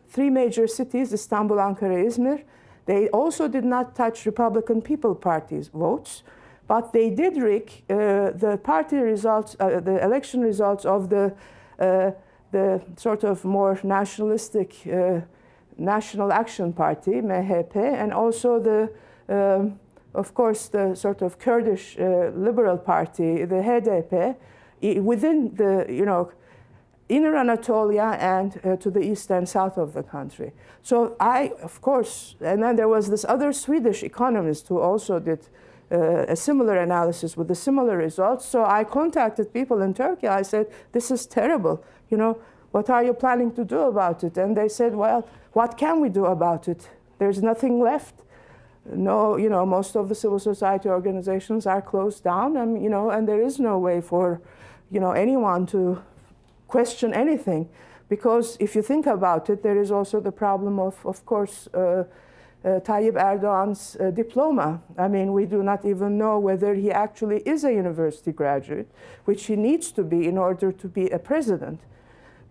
three major cities, Istanbul, Ankara, Izmir. They also did not touch Republican People Party's votes, but they did rig the party results, the election results of the sort of more nationalistic National Action Party, MHP, and also the, of course, the sort of Kurdish Liberal Party, the HDP, within the, inner Anatolia and to the east and south of the country. So of course, and then there was this other Swedish economist who also did a similar analysis with the similar results. So I contacted people in Turkey. I said, this is terrible. What are you planning to do about it? And they said, well, what can we do about it? There's nothing left. No, most of the civil society organizations are closed down, and there is no way for, anyone to question anything, because if you think about it, there is also the problem of course, Tayyip Erdogan's diploma. I mean, we do not even know whether he actually is a university graduate, which he needs to be in order to be a president,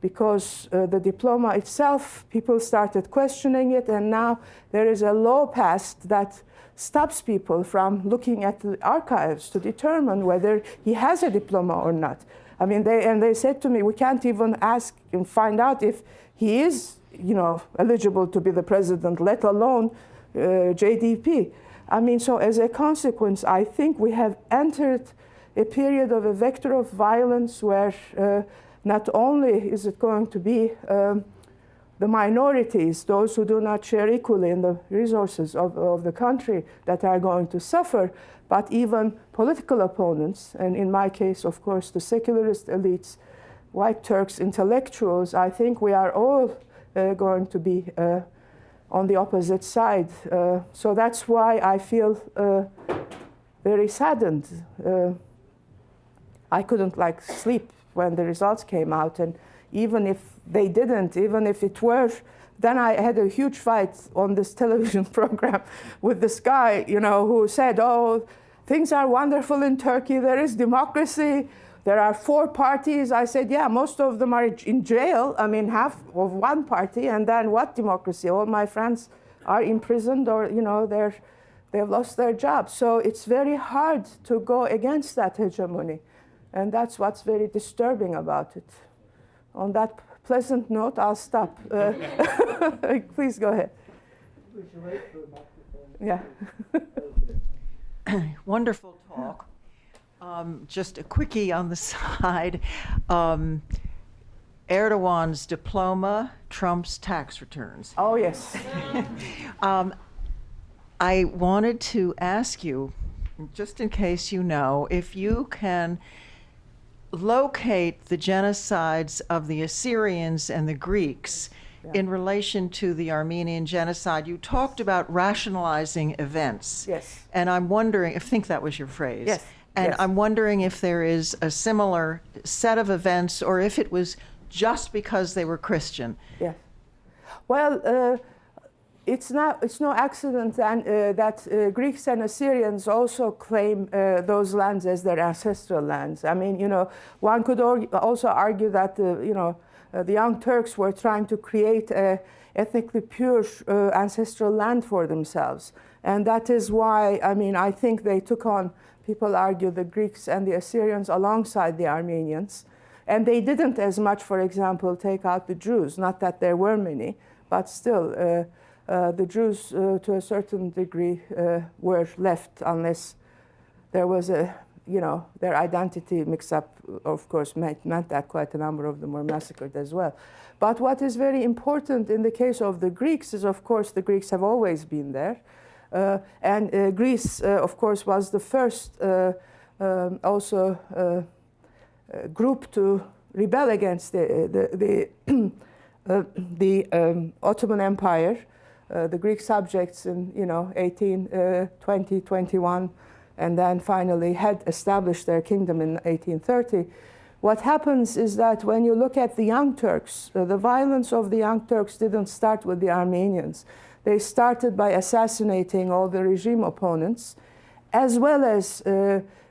because the diploma itself, people started questioning it, and now there is a law passed that stops people from looking at the archives to determine whether he has a diploma or not. I mean, they said to me, we can't even ask and find out if he is, eligible to be the president, let alone JDP. I mean, so as a consequence, I think we have entered a period of a vector of violence where not only is it going to be the minorities, those who do not share equally in the resources of the country, that are going to suffer, but even political opponents, and in my case, of course, the secularist elites, white Turks, intellectuals. I think we are all going to be on the opposite side. So that's why I feel very saddened. I couldn't sleep when the results came out, and even if they didn't, even if it were, then I had a huge fight on this television program with this guy, who said, oh, things are wonderful in Turkey, there is democracy, there are 4 parties. I said, yeah, most of them are in jail. I mean, half of one party, and then what democracy? All my friends are imprisoned, or, they've lost their jobs. So it's very hard to go against that hegemony. And that's what's very disturbing about it. On that pleasant note, I'll stop. Please go ahead. Yeah. Wonderful talk. Just a quickie on the side. Erdogan's diploma trumps tax returns. Oh, yes. I wanted to ask you, just in case you know, if you can locate the genocides of the Assyrians and the Greeks in relation to the Armenian genocide. You talked about rationalizing events. Yes. And I'm wondering, I think that was your phrase. Yes. And yes. I'm wondering if there is a similar set of events, or if it was just because they were Christian. Yeah. Well, it's no accident that Greeks and Assyrians also claim those lands as their ancestral lands. I mean, one could also argue that the Young Turks were trying to create a ethnically pure ancestral land for themselves, and that is why, I mean, I think they took on, people argue, the Greeks and the Assyrians alongside the Armenians, and they didn't as much, for example, take out the Jews. Not that there were many, but still. The Jews, to a certain degree, were left unless there was their identity mix-up, of course, meant that quite a number of them were massacred as well. But what is very important in the case of the Greeks is, of course, the Greeks have always been there. And Greece, of course, was the first also group to rebel against the Ottoman Empire, the Greek subjects in 1820, 21, and then finally had established their kingdom in 1830. What happens is that when you look at the Young Turks, the violence of the Young Turks didn't start with the Armenians. They started by assassinating all the regime opponents, as well as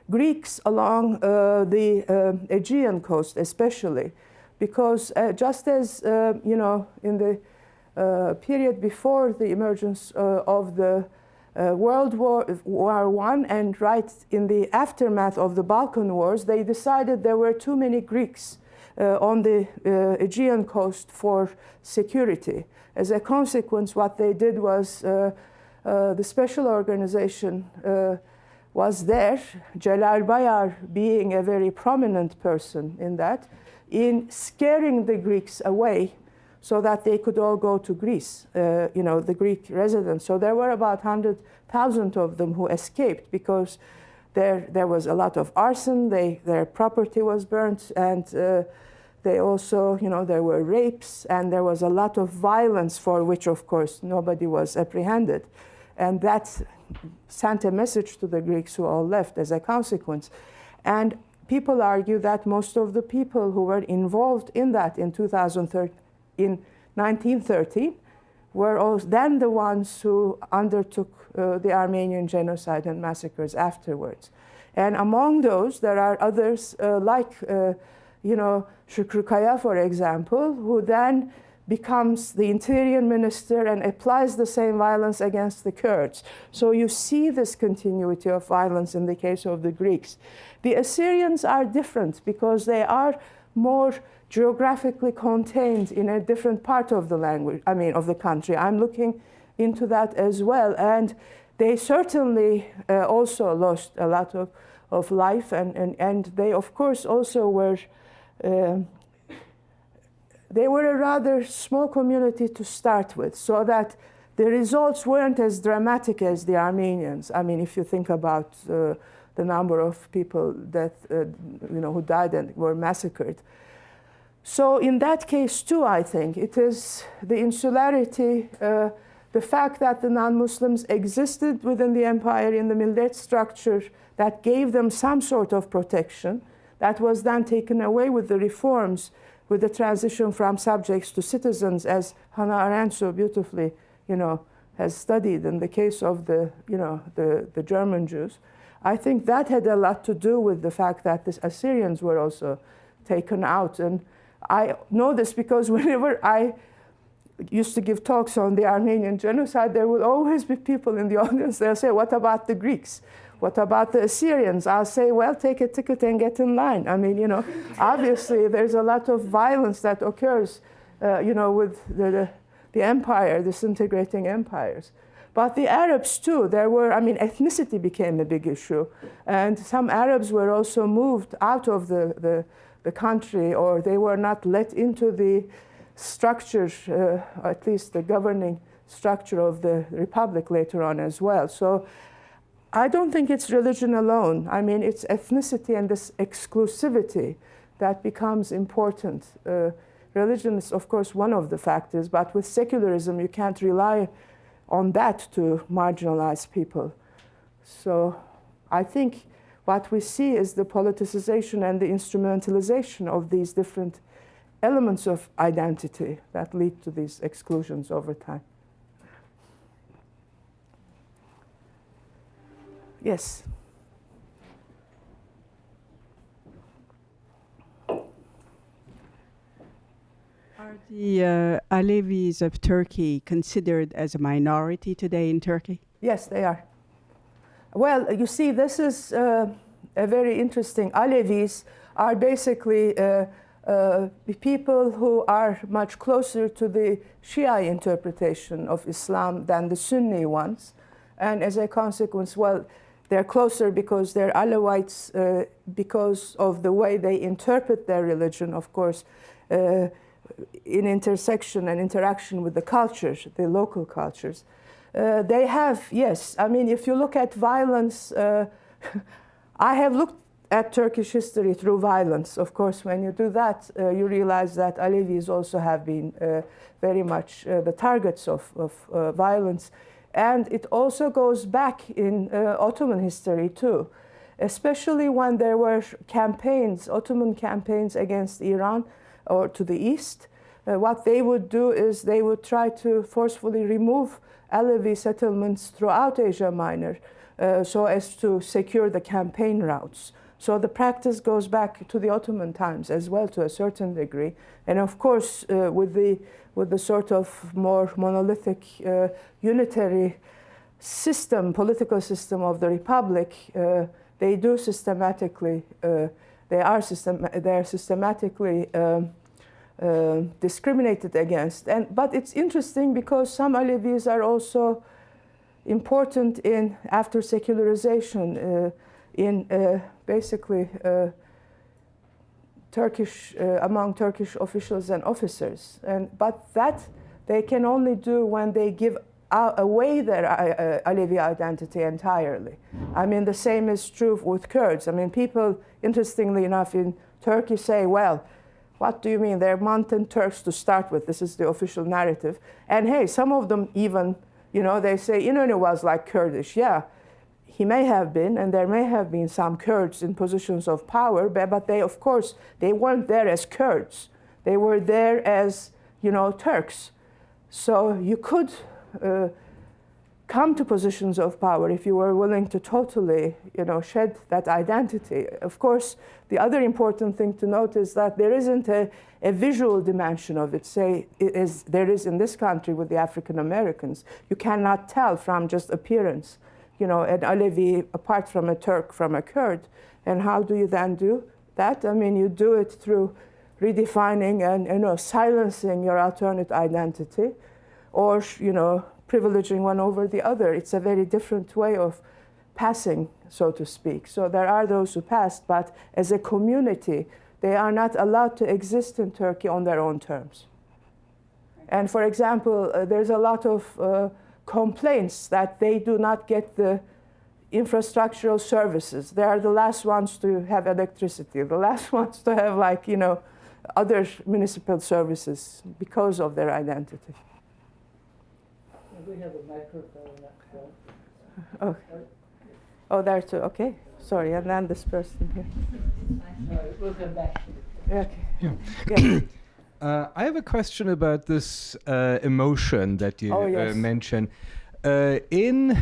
Greeks along the Aegean coast, especially, because just as in the period before the emergence of the World War I and right in the aftermath of the Balkan Wars, they decided there were too many Greeks on the Aegean coast for security. As a consequence, what they did was the special organization was there, Celal Bayar being a very prominent person in that, in scaring the Greeks away so that they could all go to Greece, the Greek residents. So there were about 100,000 of them who escaped because there was a lot of arson, their property was burnt, and they also, there were rapes, and there was a lot of violence for which, of course, nobody was apprehended. And that sent a message to the Greeks who all left as a consequence. And people argue that most of the people who were involved in that in 1913 were then the ones who undertook the Armenian genocide and massacres afterwards. And among those, there are others like, Shukru Kaya, for example, who then becomes the interior minister and applies the same violence against the Kurds. So you see this continuity of violence in the case of the Greeks. The Assyrians are different because they are more geographically contained in a different part of the of the country. I'm looking into that as well. And they certainly also lost a lot of life, and they, of course, also were they were a rather small community to start with, so that the results weren't as dramatic as the Armenians. I mean, if you think about the number of people that who died and were massacred. So in that case too, I think it is the insularity, the fact that the non-Muslims existed within the empire in the millet structure that gave them some sort of protection, that was then taken away with the reforms, with the transition from subjects to citizens, as Hannah Arendt so beautifully, has studied in the case of the German Jews. I think that had a lot to do with the fact that the Assyrians were also taken out. And I know this because whenever I used to give talks on the Armenian genocide, there would always be people in the audience. They'll say, what about the Greeks? What about the Assyrians? I'll say, well, take a ticket and get in line. I mean, obviously there's a lot of violence that occurs, with the empire, disintegrating empires. But the Arabs too, ethnicity became a big issue. And some Arabs were also moved out of the country, or they were not let into the structure, at least the governing structure of the republic later on as well. So I don't think it's religion alone. I mean, it's ethnicity and this exclusivity that becomes important. Religion is, of course, one of the factors, but with secularism, you can't rely on that to marginalize people. So I think what we see is the politicization and the instrumentalization of these different elements of identity that lead to these exclusions over time. Yes. Are the Alevis of Turkey considered as a minority today in Turkey? Yes, they are. Well, you see, this is a very interesting. Alevis are basically people who are much closer to the Shia interpretation of Islam than the Sunni ones. And as a consequence, well, they're closer because they're Alawites because of the way they interpret their religion, of course, in intersection and interaction with the cultures, the local cultures. They have, yes, I mean, if you look at violence, I have looked at Turkish history through violence. Of course, when you do that, you realize that Alevis also have been very much the targets of violence. And it also goes back in Ottoman history too, especially when there were campaigns, Ottoman campaigns against Iran or to the east. What they would do is they would try to forcefully remove Alevi settlements throughout Asia Minor so as to secure the campaign routes. So the practice goes back to the Ottoman times as well to a certain degree. And of course, with the sort of more monolithic unitary system, political system of the Republic, they do systematically, they are systematically discriminated against. But it's interesting because some Alevis are also important in after secularization in basically Turkish among Turkish officials and officers, but that they can only do when they give away their Alevi identity entirely. I mean, the same is true with Kurds. I mean, people, interestingly enough, in Turkey say, well, what do you mean? They're mountain Turks to start with. This is the official narrative. And hey, some of them even, you know, they say Inonu was like Kurdish. Yeah, he may have been, and there may have been some Kurds in positions of power, but they, of course, they weren't there as Kurds. They were there as, you know, Turks. So you could come to positions of power if you were willing to totally, you know, shed that identity. Of course, the other important thing to note is that there isn't a visual dimension of it, say, there is in this country with the African Americans. You cannot tell from just appearance, you know, an Alevi apart from a Turk, from a Kurd. And how do you then do that? I mean, you do it through redefining and, you know, silencing your alternate identity, or, you know, privileging one over the other. It's a very different way of passing, so to speak. So there are those who passed, but as a community, they are not allowed to exist in Turkey on their own terms. And for example, there's a lot of complaints that they do not get the infrastructural services. They are the last ones to have electricity, the last ones to have, like, you know, other municipal services because of their identity. We have a microphone up front. Oh, there too. Okay, sorry. And then this person here. We'll come back to you. Okay. Yeah. Yeah. I have a question about this emotion that you yes. mentioned. In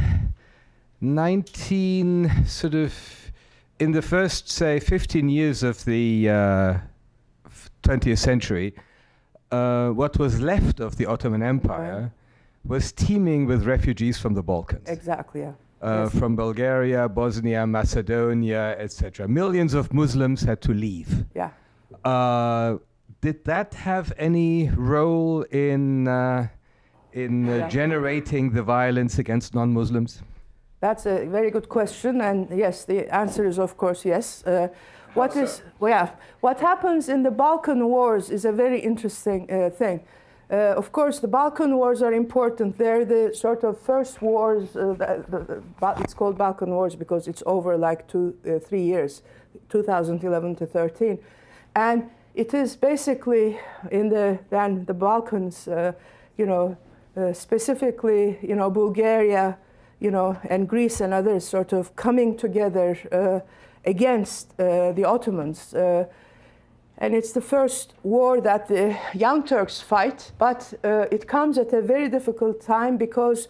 the first, say, 15 years of the 20th century, what was left of the Ottoman Empire was teeming with refugees from the Balkans. Exactly, yeah. Yes. From Bulgaria, Bosnia, Macedonia, etc. Millions of Muslims had to leave. Yeah. Did that have any role in generating the violence against non-Muslims? That's a very good question, and yes, the answer is of course yes. What happens in the Balkan Wars is a very interesting thing. Of course, the Balkan Wars are important. They're the sort of first wars. It's called Balkan Wars because it's over like 3 years, 2011 to 13, and it is basically in the Balkans, specifically, Bulgaria, and Greece and others sort of coming together against the Ottomans. And it's the first war that the Young Turks fight, but it comes at a very difficult time because,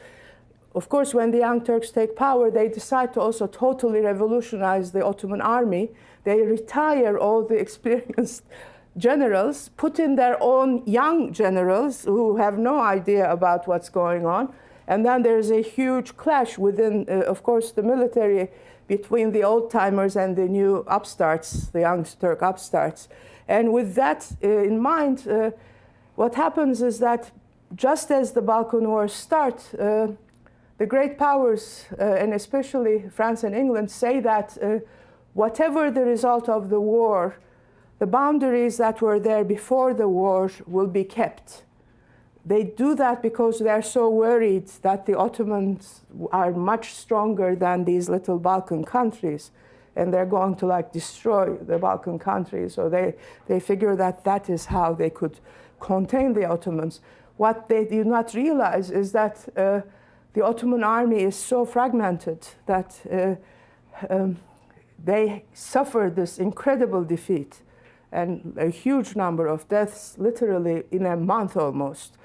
of course, when the Young Turks take power, they decide to also totally revolutionize the Ottoman army. They retire all the experienced generals, put in their own young generals who have no idea about what's going on. And then there's a huge clash within, of course, the military between the old-timers and the new upstarts, the Young Turk upstarts. And with that in mind, what happens is that just as the Balkan Wars start, the great powers, and especially France and England, say that whatever the result of the war, the boundaries that were there before the war will be kept. They do that because they are so worried that the Ottomans are much stronger than these little Balkan countries. and they're going to like destroy the Balkan countries. So they figure that that is how they could contain the Ottomans. What they did not realize is that the Ottoman army is so fragmented that they suffered this incredible defeat and a huge number of deaths, literally in a month almost.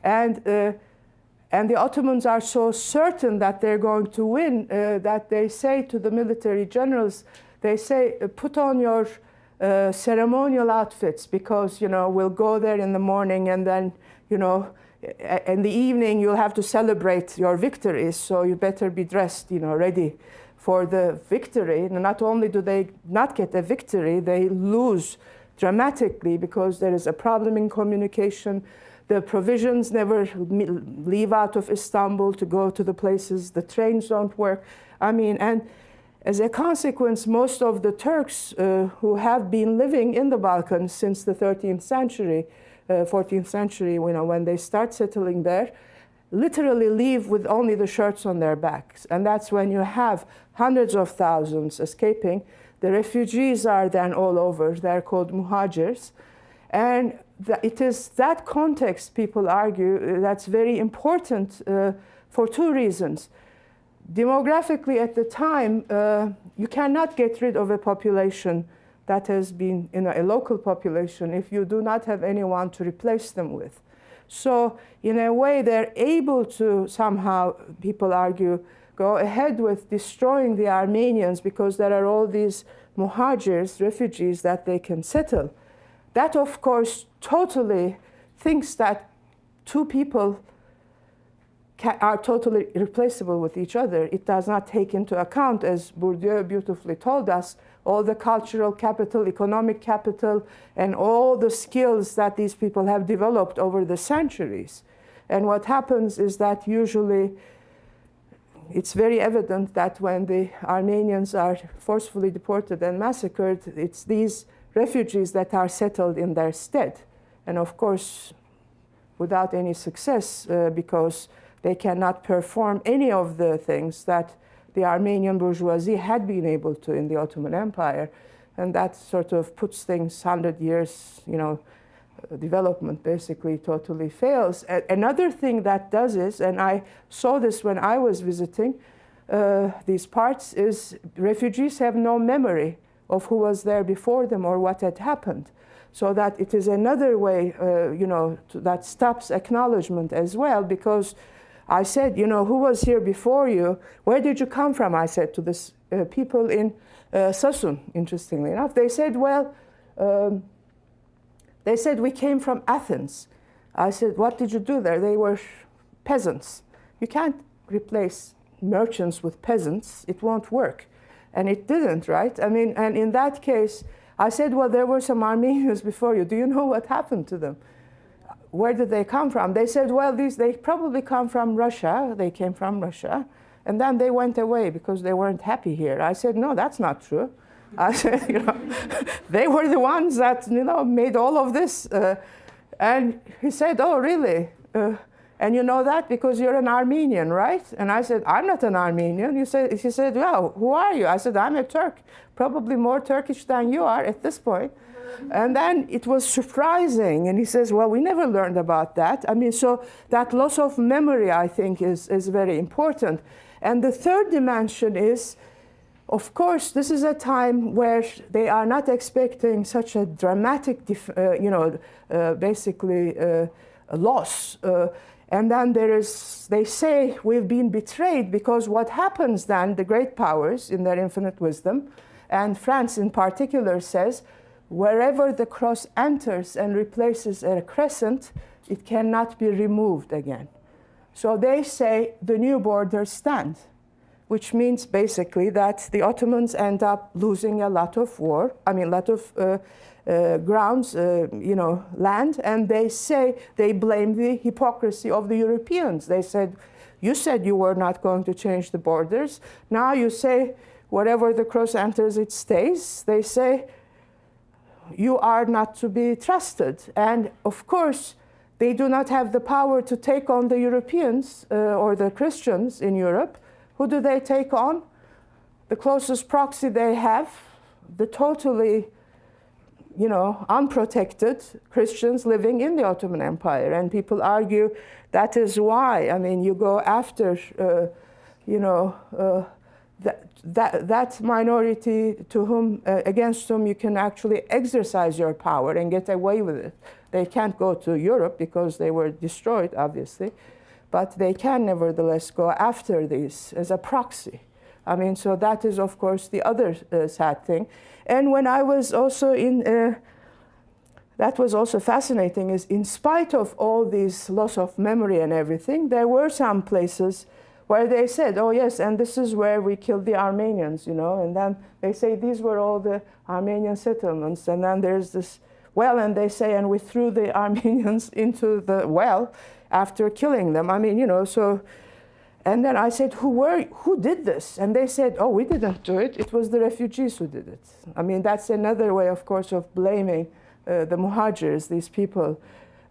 And the Ottomans are so certain that they're going to win that they say to the military generals, they say, put on your ceremonial outfits, because, you know, we'll go there in the morning, and then, you know, in the evening you'll have to celebrate your victories, so you better be dressed, you know, ready for the victory. And not only do they not get a victory, they lose dramatically because there is a problem in communication. The provisions never leave out of Istanbul to go to the places. The trains don't work. I mean, and as a consequence, most of the Turks who have been living in the Balkans since the 13th century, 14th century, you know, when they start settling there, literally leave with only the shirts on their backs. And that's when you have hundreds of thousands escaping. The refugees are then all over. They're called muhajirs. And it is that context, people argue, that's very important for two reasons. Demographically, at the time, you cannot get rid of a population that has been, you know, a local population if you do not have anyone to replace them with. So in a way, they're able to somehow, people argue, go ahead with destroying the Armenians because there are all these muhajirs, refugees, that they can settle. That, of course, totally thinks that two people are totally irreplaceable with each other. It does not take into account, as Bourdieu beautifully told us, all the cultural capital, economic capital, and all the skills that these people have developed over the centuries. And what happens is that usually it's very evident that when the Armenians are forcefully deported and massacred, it's these refugees that are settled in their stead. And of course, without any success, because they cannot perform any of the things that the Armenian bourgeoisie had been able to in the Ottoman Empire. And that sort of puts things 100 years, you know, development basically totally fails. Another thing that does is, and I saw this when I was visiting these parts, is refugees have no memory of who was there before them or what had happened. So that it is another way, you know, that stops acknowledgement as well, because I said, you know, who was here before you? Where did you come from? I said to this people in Sasun, interestingly enough. They said, well, they said, we came from Athens. I said, what did you do there? They were peasants. You can't replace merchants with peasants. It won't work. And it didn't, right? I mean, and in that case, I said, well, there were some Armenians before you. Do you know what happened to them? Where did they come from? They said, well, they probably come from Russia. They came from Russia. And then they went away because they weren't happy here. I said, no, that's not true. I said, you know, they were the ones that, you know, made all of this. And he said, oh, really? And you know that because you're an Armenian, right? And I said, I'm not an Armenian. He said, well, who are you? I said, I'm a Turk, probably more Turkish than you are at this point. And then it was surprising. And he says, well, we never learned about that. I mean, so that loss of memory, I think, is very important. And the third dimension is, of course, this is a time where they are not expecting such a dramatic, basically a loss. And then they say we've been betrayed, because what happens then, the great powers in their infinite wisdom, and France in particular says, wherever the cross enters and replaces a crescent, it cannot be removed again. So they say the new borders stand, which means basically that the Ottomans end up losing a lot of grounds, land, and they blame the hypocrisy of the Europeans. They said, you said you were not going to change the borders. Now you say wherever the cross enters, it stays. They say you are not to be trusted. And of course, they do not have the power to take on the Europeans or the Christians in Europe. Who do they take on? the closest proxy they have, the totally, unprotected Christians living in the Ottoman Empire. And people argue that is why, you go after, that minority against whom you can actually exercise your power and get away with it. They can't go to Europe because they were destroyed, obviously, but they can nevertheless go after these as a proxy. So that is, of course, the other sad thing. And when I was also that was also fascinating, is in spite of all these loss of memory and everything, there were some places where they said, oh yes, and this is where we killed the Armenians, and then they say these were all the Armenian settlements, and then there's this well, and they say, and we threw the Armenians into the well after killing them. So, and then I said, who did this? And they said, oh, we didn't do it. It was the refugees who did it. That's another way, of course, of blaming the muhajirs, these people,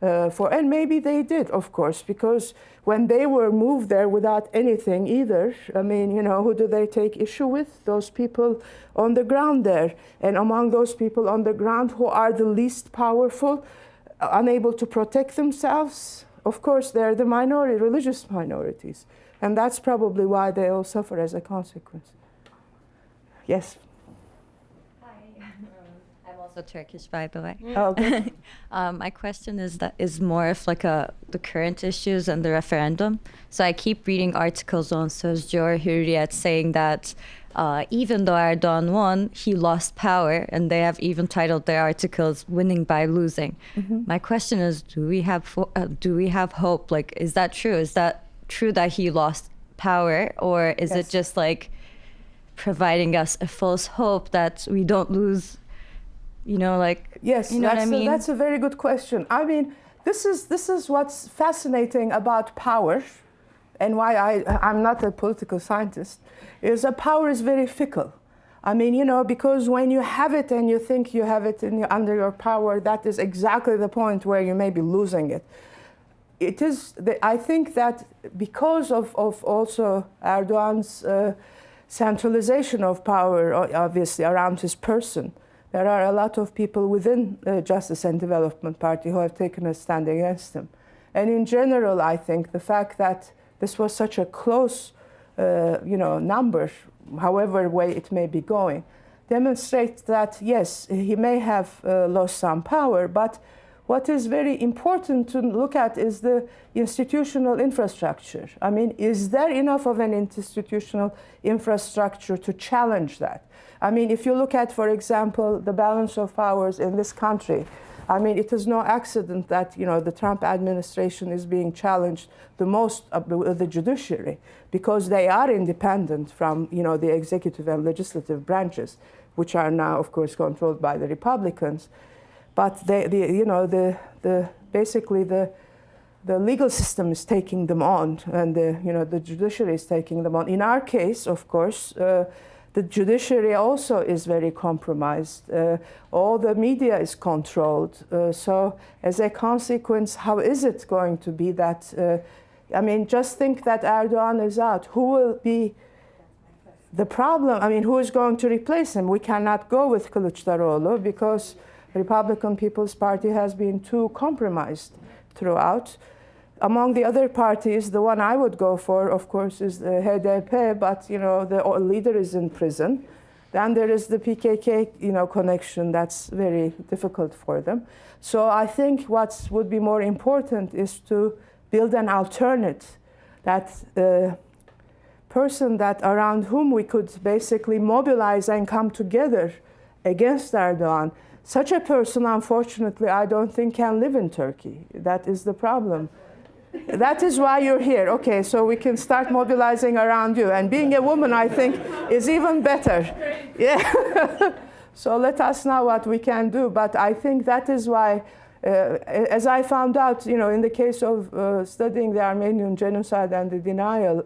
and maybe they did, of course, because when they were moved there without anything either, who do they take issue with? Those people on the ground there. And among those people on the ground who are the least powerful, unable to protect themselves, of course, they're the religious minorities. And that's probably why they all suffer as a consequence. Yes? I'm also Turkish, by the way. Oh, okay. My question is more of the current issues and the referendum. So I keep reading articles on Sözcü or Hürriyet saying that even though Erdogan won, he lost power, and they have even titled their articles "Winning by Losing." Mm-hmm. My question is, do we have hope? Is that true? Is that true that he lost power, or is Yes. it just providing us a false hope that we don't lose? Yes, what I mean? That's a very good question. This is what's fascinating about power, and why I'm not a political scientist, is that power is very fickle. Because when you have it and you think you have it under your power, that is exactly the point where you may be losing it. I think that because of also Erdogan's centralization of power, obviously, around his person, there are a lot of people within the Justice and Development Party who have taken a stand against him. And in general, I think the fact that this was such a close, number, however way it may be going, demonstrates that, yes, he may have lost some power, but what is very important to look at is the institutional infrastructure. Is there enough of an institutional infrastructure to challenge that? If you look at, for example, the balance of powers in this country, it is no accident that, the Trump administration is being challenged the most of the judiciary, because they are independent from, the executive and legislative branches, which are now, of course, controlled by the Republicans. But basically the legal system is taking them on, and the judiciary is taking them on. In our case, of course, the judiciary also is very compromised. All the media is controlled. So as a consequence, how is it going to be that, just think that Erdogan is out. Who will be the problem? Who is going to replace him? We cannot go with Kılıçdaroğlu because the Republican People's Party has been too compromised throughout. Among the other parties, the one I would go for, of course, is the HDP, but the leader is in prison. Then there is the PKK, connection that's very difficult for them. So I think what would be more important is to build an alternate, that person that around whom we could basically mobilize and come together against Erdogan. Such a person, unfortunately, I don't think can live in Turkey. That is the problem. That is why you're here. Okay, so we can start mobilizing around you. And being a woman, I think, is even better. Yeah. So let us know what we can do. But I think that is why, as I found out, in the case of studying the Armenian genocide and the denial,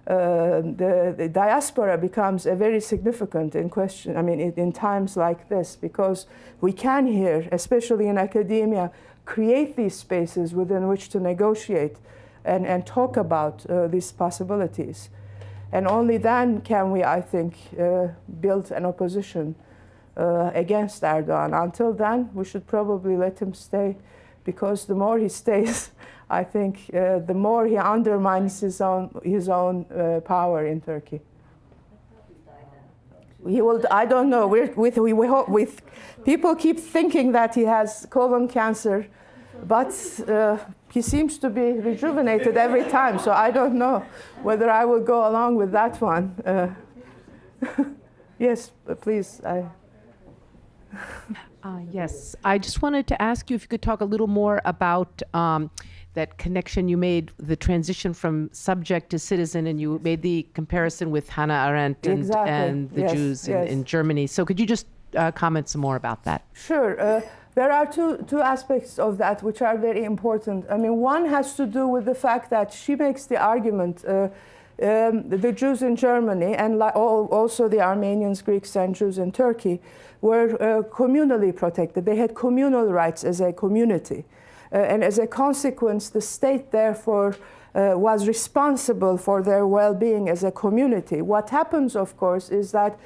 the diaspora becomes a very significant in question, in times like this, because we can here, especially in academia, create these spaces within which to negotiate and talk about these possibilities. And only then can we, I think, build an opposition against Erdogan. Until then, we should probably let him stay, because the more he stays, I think the more he undermines his own power in Turkey. He will. I don't know. People keep thinking that he has colon cancer, but he seems to be rejuvenated every time. So I don't know whether I will go along with that one. Yes, please. Yes, I just wanted to ask you if you could talk a little more about that connection you made, the transition from subject to citizen, and you made the comparison with Hannah Arendt and the Jews in Germany. So could you just comment some more about that? Sure. There are two aspects of that which are very important. I mean, one has to do with the fact that she makes the argument the Jews in Germany and also the Armenians, Greeks, and Jews in Turkey were communally protected. They had communal rights as a community. And as a consequence, the state, therefore, was responsible for their well-being as a community. What happens, of course, is that,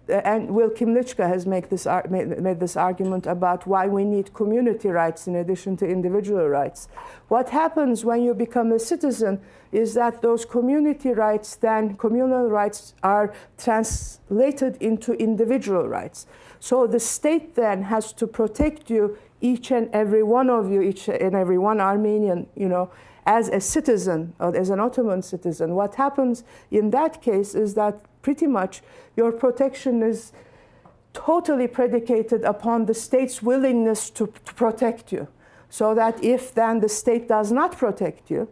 and Will Kymlicka has made this argument about why we need community rights in addition to individual rights. What happens when you become a citizen is that those community rights, then communal rights, are translated into individual rights. So the state then has to protect you, each and every one of you, each and every one Armenian, as a citizen, or as an Ottoman citizen. What happens in that case is that pretty much your protection is totally predicated upon the state's willingness to protect you. So that if then the state does not protect you,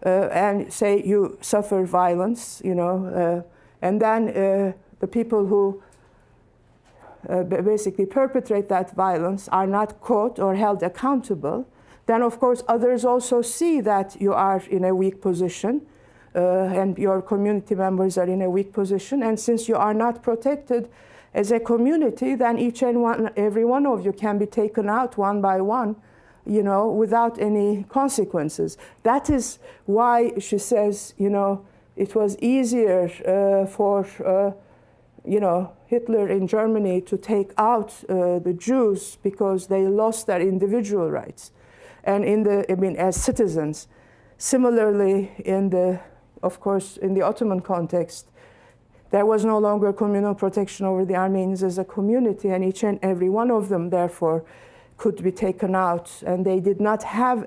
and say you suffer violence, and then the people who basically perpetrate that violence are not caught or held accountable, then of course others also see that you are in a weak position and your community members are in a weak position. And since you are not protected as a community, then each and every one of you can be taken out one by one, without any consequences. That is why she says, it was easier for Hitler in Germany to take out the Jews because they lost their individual rights, and as citizens. Similarly, of course, in the Ottoman context, there was no longer communal protection over the Armenians as a community, and each and every one of them, therefore, could be taken out, and they did not have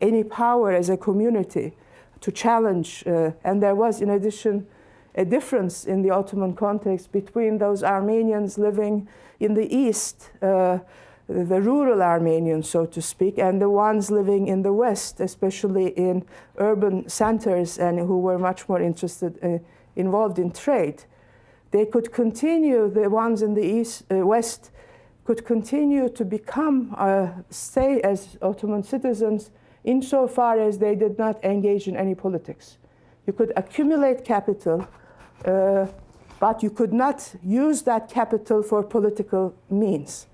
any power as a community to challenge. And there was, in addition, a difference in the Ottoman context between those Armenians living in the east, the rural Armenians, so to speak, and the ones living in the west, especially in urban centers, and who were much more involved in trade. They could continue, the ones in the west could continue to stay as Ottoman citizens insofar as they did not engage in any politics. You could accumulate capital, but you could not use that capital for political means.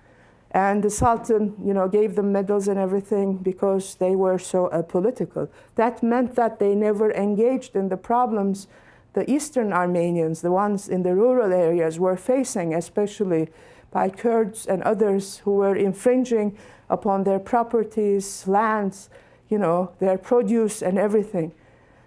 And the Sultan, gave them medals and everything because they were so political. That meant that they never engaged in the problems the Eastern Armenians, the ones in the rural areas, were facing, especially by Kurds and others who were infringing upon their properties, lands, their produce and everything.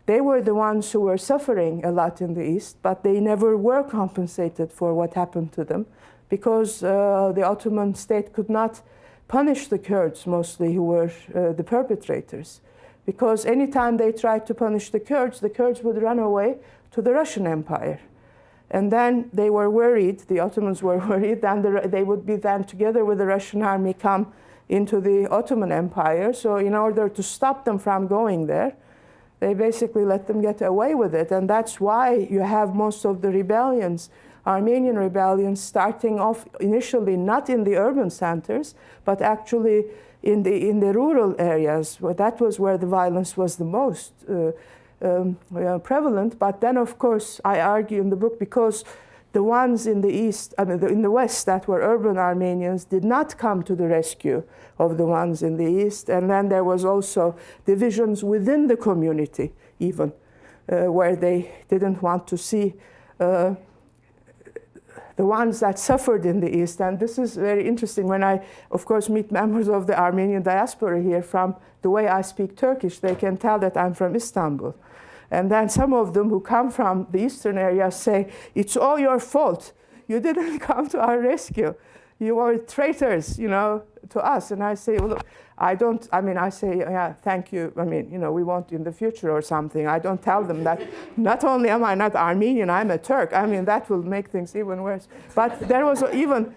They were the ones who were suffering a lot in the East, but they never were compensated for what happened to them because the Ottoman state could not punish the Kurds, mostly, who were the perpetrators. Because anytime they tried to punish the Kurds would run away to the Russian Empire. And then they were worried, the Ottomans were worried, that they would be then together with the Russian army come into the Ottoman Empire. So in order to stop them from going there, they basically let them get away with it. And that's why you have most of the rebellions, Armenian rebellions, starting off initially not in the urban centers, but actually in the rural areas. That was where the violence was the most prevalent. But then, of course, I argue in the book, because the ones in the east, in the west, that were urban Armenians, did not come to the rescue of the ones in the east. And then there was also divisions within the community, even. where they didn't want to see the ones that suffered in the East. And this is very interesting when I, of course, meet members of the Armenian diaspora here. From the way I speak Turkish, they can tell that I'm from Istanbul. And then some of them who come from the eastern area say, it's all your fault. You didn't come to our rescue. You were traitors, to us. And I say, well, look, I say, yeah, thank you. We want in the future or something. I don't tell them that not only am I not Armenian, I'm a Turk. That will make things even worse. But there was even,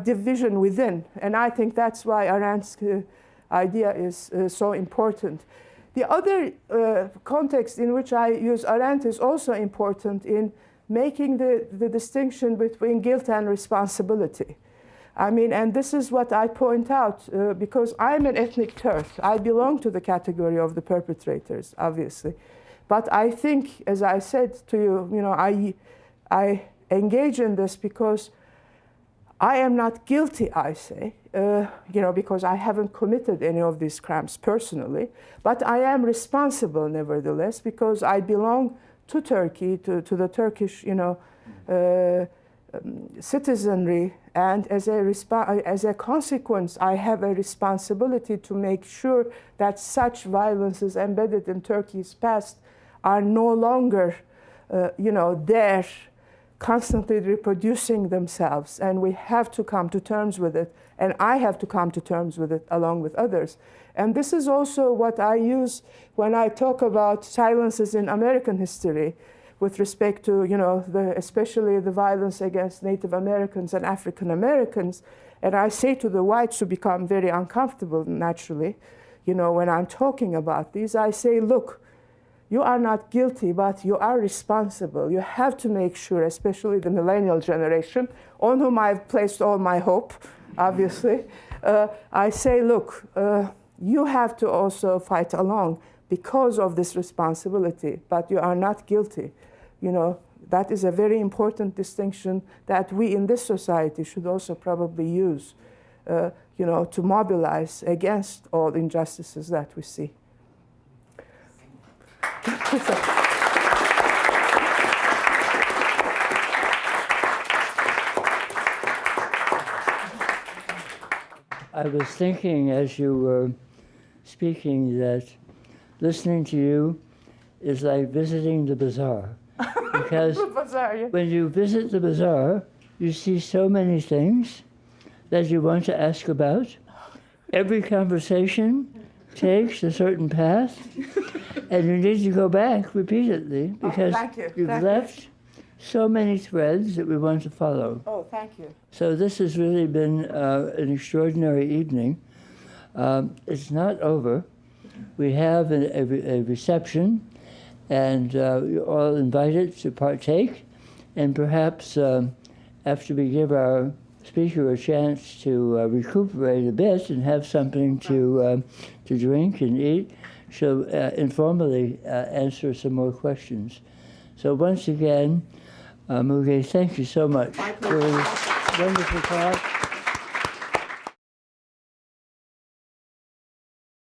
division within. And I think that's why Arendt's idea is so important. The other context in which I use Arendt is also important in making the distinction between guilt and responsibility. And this is what I point out, because I'm an ethnic Turk. I belong to the category of the perpetrators, obviously. But I think, as I said to you, I engage in this because I am not guilty, I say, because I haven't committed any of these crimes personally. But I am responsible, nevertheless, because I belong to Turkey, to the Turkish, citizenry, and as a consequence, I have a responsibility to make sure that such violences embedded in Turkey's past are no longer, there, constantly reproducing themselves, and we have to come to terms with it, and I have to come to terms with it along with others. And this is also what I use when I talk about silences in American history, with respect to, especially the violence against Native Americans and African Americans. And I say to the whites who become very uncomfortable, naturally, when I'm talking about these, I say, look, you are not guilty, but you are responsible. You have to make sure, especially the millennial generation, on whom I've placed all my hope, obviously. I say, look, you have to also fight along because of this responsibility, but you are not guilty. That is a very important distinction that we in this society should also probably use, to mobilize against all injustices that we see. I was thinking as you were speaking that listening to you is like visiting the bazaar. Because when you visit the bazaar, you see so many things that you want to ask about. Every conversation takes a certain path, and you need to go back repeatedly because you've left so many threads that we want to follow. Oh, thank you. So this has really been an extraordinary evening. It's not over. We have a reception, and you're all invited to partake. And perhaps after we give our speaker a chance to recuperate a bit and have something to drink and eat, she'll informally answer some more questions. So once again, Muge, thank you so much for this wonderful talk.